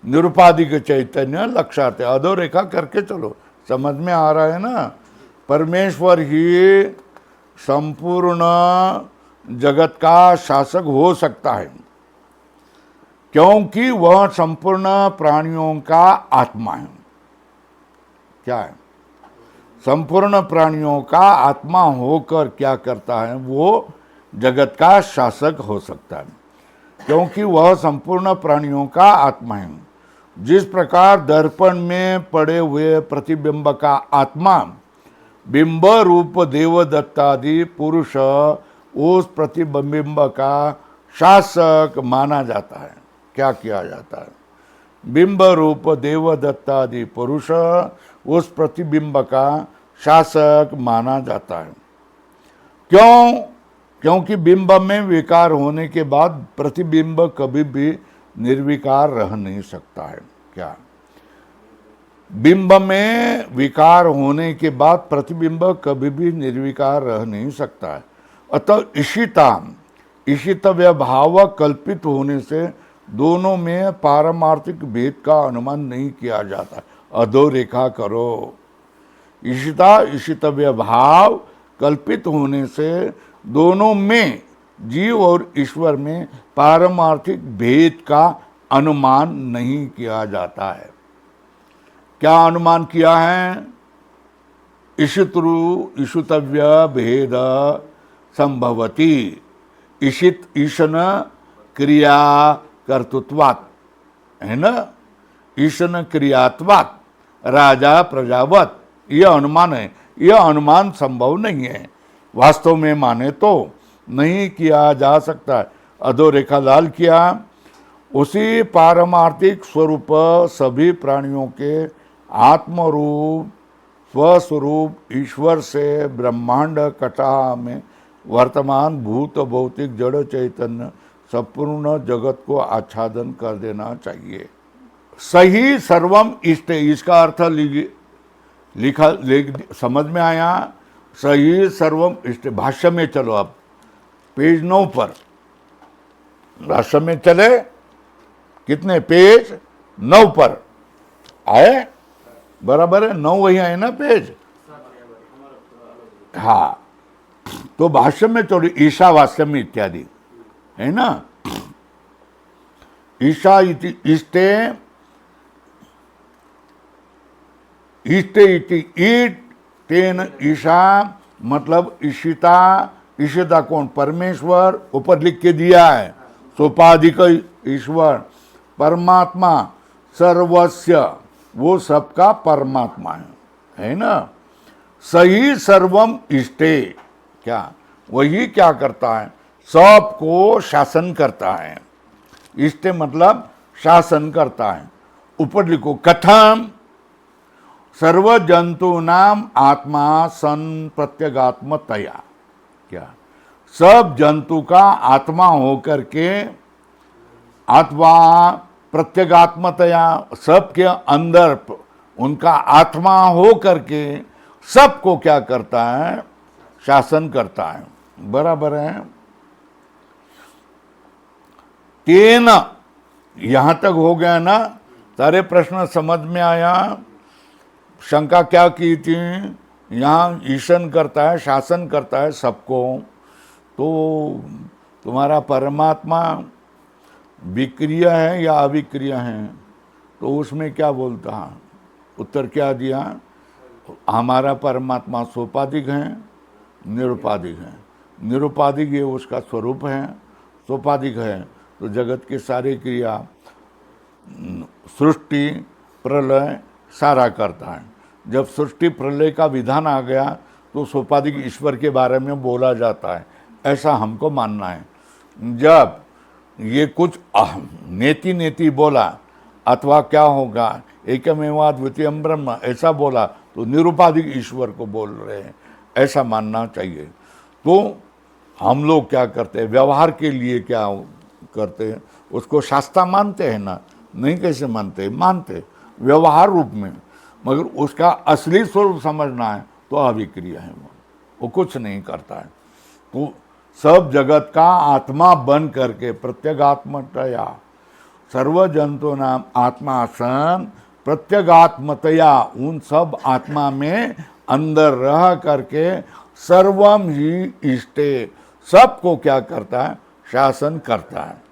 निरुपाधिक चैतन्य लक्षार्थ है। अधोरेखा करके चलो, समझ में आ रहा है ना। परमेश्वर ही संपूर्ण जगत का शासक हो सकता है, क्योंकि वह संपूर्ण प्राणियों का आत्मा है। क्या है? संपूर्ण प्राणियों का आत्मा होकर क्या करता है? वो जगत का शासक हो सकता है, क्योंकि वह संपूर्ण प्राणियों का आत्मा है। जिस प्रकार दर्पण में पड़े हुए प्रतिबिंब का आत्मा बिंब रूप देवदत्तादि पुरुष उस प्रतिबिंब का शासक माना जाता है। क्या किया जाता है? बिंब रूप देवदत्तादि पुरुष उस प्रतिबिंब का शासक माना जाता है। क्यों? क्योंकि बिंब में विकार होने के बाद प्रतिबिंब कभी भी निर्विकार रह नहीं सकता है। क्या? बिंब में विकार होने के बाद प्रतिबिंब कभी भी निर्विकार रह नहीं सकता है। अतः ईशित व्यभाव कल्पित होने से दोनों में पारमार्थिक भेद का अनुमान नहीं किया जाता। अधोरेखा करो। ईशित व्यभाव कल्पित होने से दोनों में, जीव और ईश्वर में पारमार्थिक भेद का अनुमान नहीं किया जाता है। क्या अनुमान किया है? ईशितव्य भेद संभवती। ईशन क्रिया कर्तृत्वात्, है ना, ईशन क्रियात्वात् राजा प्रजावत, यह अनुमान है। यह अनुमान संभव नहीं है, वास्तव में माने तो नहीं किया जा सकता। अधोरेखा लाल किया। उसी पारमार्थिक स्वरूप सभी प्राणियों के आत्मरूप स्वस्वरूप ईश्वर से ब्रह्मांड कटाह में वर्तमान भूत भौतिक जड़ चैतन्य संपूर्ण जगत को आच्छादन कर देना चाहिए। सही सर्वम इष्ट, इसका अर्थ समझ में आया? सही सर्वम इष्ट। भाष्य में चलो, अब पेज 9 पर भाष्य में चले। कितने? पेज 9 पर आए? बराबर है, 9 वही आए ना पेज? हाँ, तो भाष्य में चलो। ईशावास्यम इत्यादि है ना। ईशा इति इष्टे, इष्टे इति ईट तेन ईशा, मतलब ईशिता कौन? परमेश्वर। ऊपर लिख के दिया है, सोपाधिक ईश्वर परमात्मा सर्वस्य, वो सबका परमात्मा है ना। सही सर्वम इष्टे, क्या? वही क्या करता है? सबको शासन करता है। इष्टे मतलब शासन करता है। ऊपर लिखो, कथम सर्व जंतु नाम आत्मा सन प्रत्यगात्मतया। क्या? सब जंतु का आत्मा होकर के, अथवा प्रत्यगात्मतया, सबके अंदर उनका आत्मा हो करके सबको क्या करता है? शासन करता है। बराबर है। तेन, यहां तक हो गया ना? सारे प्रश्न समझ में आया? शंका क्या की थी? यहाँ ईशन करता है, शासन करता है सबको, तो तुम्हारा परमात्मा विक्रिया है या अविक्रिय है? तो उसमें क्या बोलता है? उत्तर क्या दिया? हमारा परमात्मा सोपाधिक है, निरुपाधिक है। निरुपाधिक ये उसका स्वरूप है, सोपाधिक है तो जगत के सारे क्रिया, सृष्टि प्रलय सारा करता है। जब सृष्टि प्रलय का विधान आ गया तो सोपाधिक ईश्वर के बारे में बोला जाता है, ऐसा हमको मानना है। जब ये कुछ नेति नेति बोला, अथवा क्या होगा, एकमेवा द्वितीयम ब्रह्म, ऐसा बोला तो निरुपाधिक ईश्वर को बोल रहे हैं, ऐसा मानना चाहिए। तो हम लोग क्या करते हैं? व्यवहार के लिए क्या करते हैं? उसको शास्त्र मानते हैं ना? नहीं, कैसे मानते? मानते व्यवहार रूप में, मगर उसका असली स्वरूप समझना है तो अविक्रिय है, वो कुछ नहीं करता है। तो सब जगत का आत्मा बन करके प्रत्यगात्मतया, सर्व जंतु नाम आत्मा सन प्रत्यगात्मतया, उन सब आत्मा में अंदर रह करके सर्वम ही इष्टे, सबको क्या करता है? शासन करता है।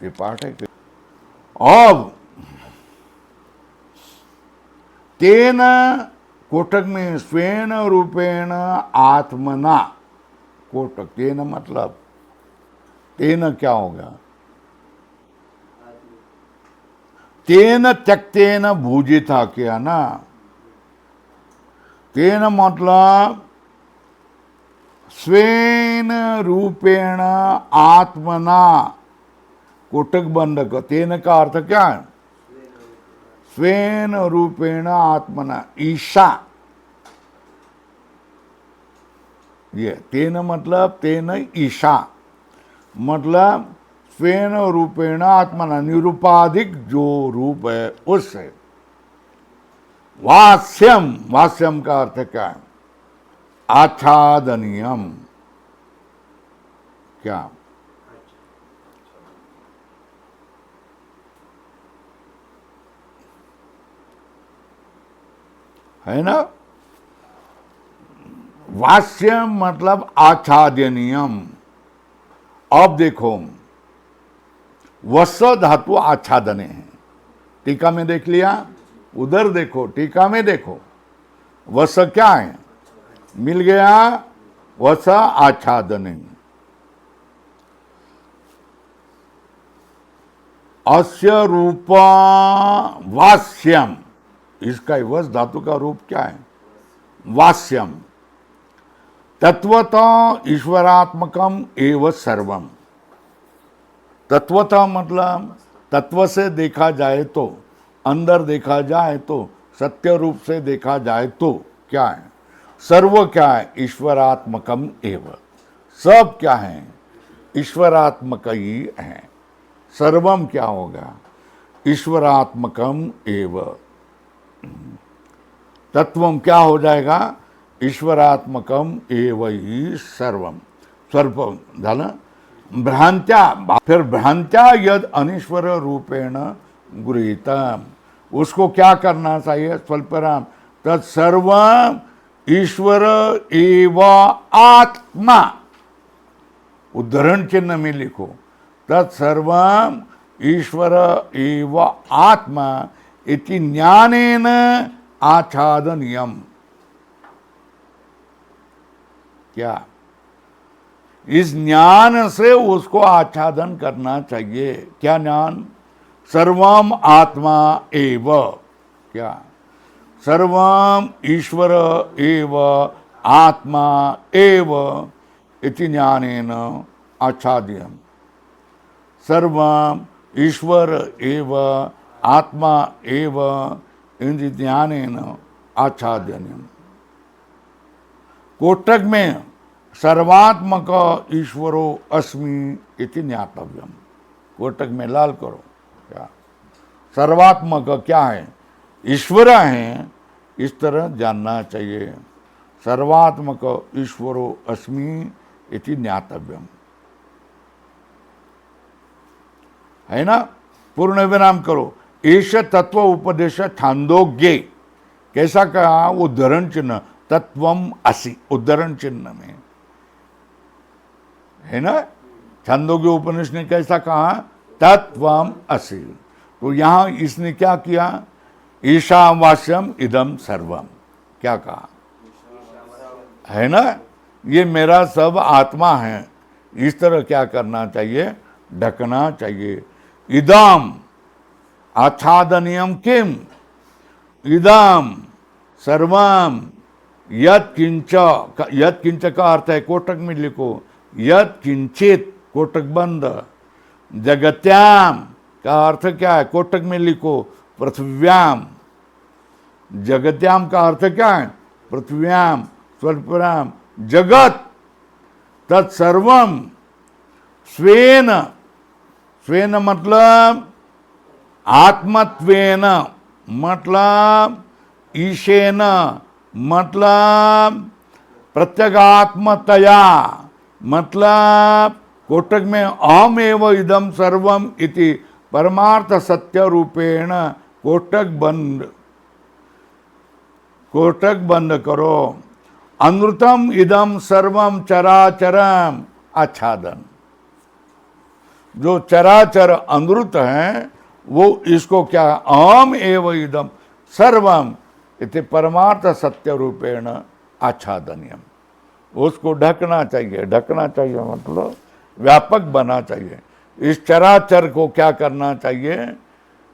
ये पाठ है। अब तेन, कोटक में स्वेन रूपेण आत्मना, कोटक, तेन मतलब तेन क्या होगा? तेन त्यक्तेन भूजिता, क्या ना? तेन मतलब स्वेन स्वेन रूपेण आत्मना, कोटक बंद का तेन का अर्थ क्या है? स्वेन रूपेण आत्मना, ईशा, ये तेन मतलब तेन ईशा मतलब स्वेन रूपेण आत्मना, निरूपाधिक जो रूप है उससे। वास्यम, वास्यम का अर्थ क्या है? आच्छादनीयम, क्या है ना? वास्यम मतलब आच्छादनीयम। अब देखो, वस धातु आच्छादने है, टीका में देख लिया, उधर देखो टीका में देखो, वस क्या है? मिल गया, वस आच्छादने। अस्य रूप वास्यम, इसका वस धातु का रूप क्या है? वास्यम। तत्वतः ईश्वरात्मकम एव सर्वम। तत्वतः मतलब तत्व से देखा जाए तो, अंदर देखा जाए तो, सत्य रूप से देखा जाए तो क्या है? सर्व क्या है? ईश्वरात्मकम एव, सब क्या है? ईश्वरात्मक ही है। सर्वम क्या होगा? ईश्वरात्मकम एव। तत्वम क्या हो जाएगा? ईश्वरात्मकम एव ही सर्वम। सर्वम झालं। भ्रांत्या, फिर भ्रांत्या यद अनीश्वर रूपेण गृहीतम, उसको क्या करना चाहिए? स्वल्पराम, तत्सर्व ईश्वर एव आत्मा, उद्धरण चिन्ह में लिखो, तत्सर्व ईश्वर एव आत्मा इति ज्ञानेन आच्छादनीयम। क्या? इस ज्ञान से उसको आच्छादन करना चाहिए। क्या ज्ञान? सर्वम आत्मा एव, क्या? सर्वम ईश्वर एव आत्मा एव इति ज्ञानेन आच्छाद्यम। सर्वम ईश्वर एव आत्मा एव इति ज्ञानेन आच्छाद्यम। कोटक में सर्वात्मक ईश्वरो अस्मि इति ज्ञातव्यम। कोटक में लाल करो, क्या? सर्वात्मक क्या है? ईश्वर है, इस तरह जानना चाहिए। सर्वात्मक ईश्वरो अस्मि इति ज्ञातव्यम, है ना? पूर्ण विराम करो। एष तत्व उपदेश छांदोग्ये, कैसा कहा? उद्धरण चिन्ह, तत्वम असि, उद्धरण चिन्ह में, है ना? छांदोग्य उपनिषद ने कैसा कहा? तत्वम असि। तो यहां इसने क्या किया? ईशावास्यम इदम सर्वम, क्या कहा? है ना? ये मेरा सब आत्मा है, इस तरह क्या करना चाहिए? ढकना चाहिए। इदम आच्छादनीयम किम? इदम सर्वम यत् किंच, यत् किंच का अर्थ है, कोटक में लिखो, यत् किंचित, कोटक बंद। जगत्याम का अर्थ क्या है? कोटक में लिखो, पृथ्व्याम। जगत्याम का अर्थ क्या है? पृथ्व्याम, स्वल्पराम, जगत। तत्सर्वम स्वेन, स्वेन मतलब आत्मत्वेन, मतलब ईशेन, मतलब प्रत्यगात्मतया, मतलब कोटक में अहम एव इदम सर्वम इति परमार्थ सत्य रूपेण कोटक बंद करो। अनृतम इदम सर्वम चराचरम आच्छादन। जो चराचर अनृत है वो इसको क्या? अहम एव इदम सर्वम इति परमार्थ सत्य रूपेण आच्छादनीयम, उसको ढकना चाहिए। ढकना चाहिए मतलब व्यापक बना चाहिए। इस चराचर को क्या करना चाहिए?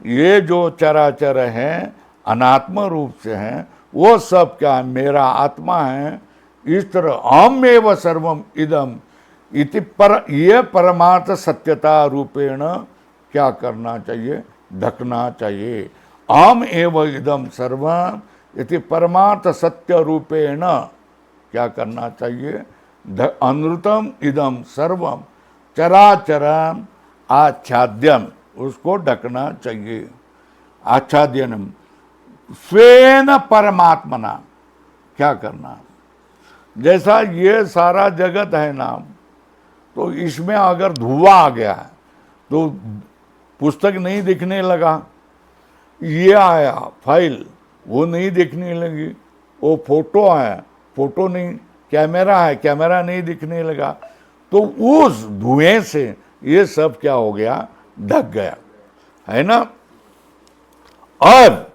ये जो चराचर है अनात्म रूप से हैं, वो सब क्या है? मेरा आत्मा है। इस तरह अहम एव सर्वम इदम, इति पर ये परमार्थ सत्यता रूपेण क्या करना चाहिए, ढकना चाहिए। अहम एव इदम सर्वम इति परमार्थ सत्य रूपेण क्या करना चाहिए, अनृतम इदम सर्वम चराचरम आच्छाद्यम, उसको ढकना चाहिए। आच्छाद्यनम स्वेन परमात्मना, क्या करना, जैसा ये सारा जगत है ना, तो इसमें अगर धुआं आ गया तो पुस्तक नहीं दिखने लगा, ये आया फाइल वो नहीं दिखने लगी, वो फोटो आया फोटो नहीं, कैमरा है कैमरा नहीं दिखने लगा, तो उस धुएं से ये सब क्या हो गया, ढक गया, है ना। और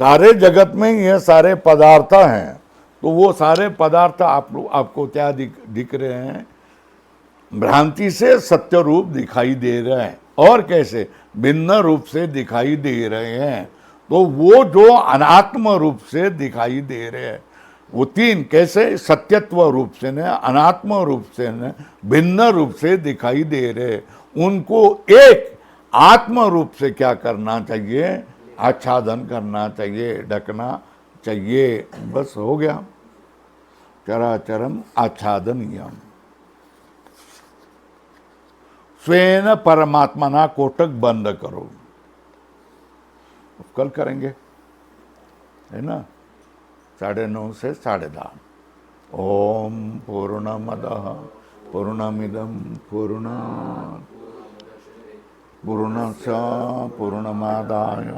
सारे जगत में ये सारे पदार्थ हैं, तो वो सारे पदार्थ आपको क्या दिख रहे हैं, भ्रांति से सत्य रूप दिखाई दे रहे हैं, और कैसे, भिन्न रूप से दिखाई दे रहे हैं। तो वो जो अनात्म रूप से दिखाई दे रहे हैं, वो तीन कैसे, सत्यत्व रूप से न, अनात्म रूप से न, भिन्न रूप से दिखाई दे रहे, उनको एक आत्म रूप से क्या करना चाहिए, आच्छादन करना चाहिए, ढकना चाहिए। बस हो गया, चराचरम आच्छादनीयम। स्वेन परमात्मना कोटक बंद करो, कल करेंगे, है ना, 9:30 से 10:30। ओम पूर्णमदः पूर्णमिदं पूर्णात् पूर्णस्य पूर्णमादाय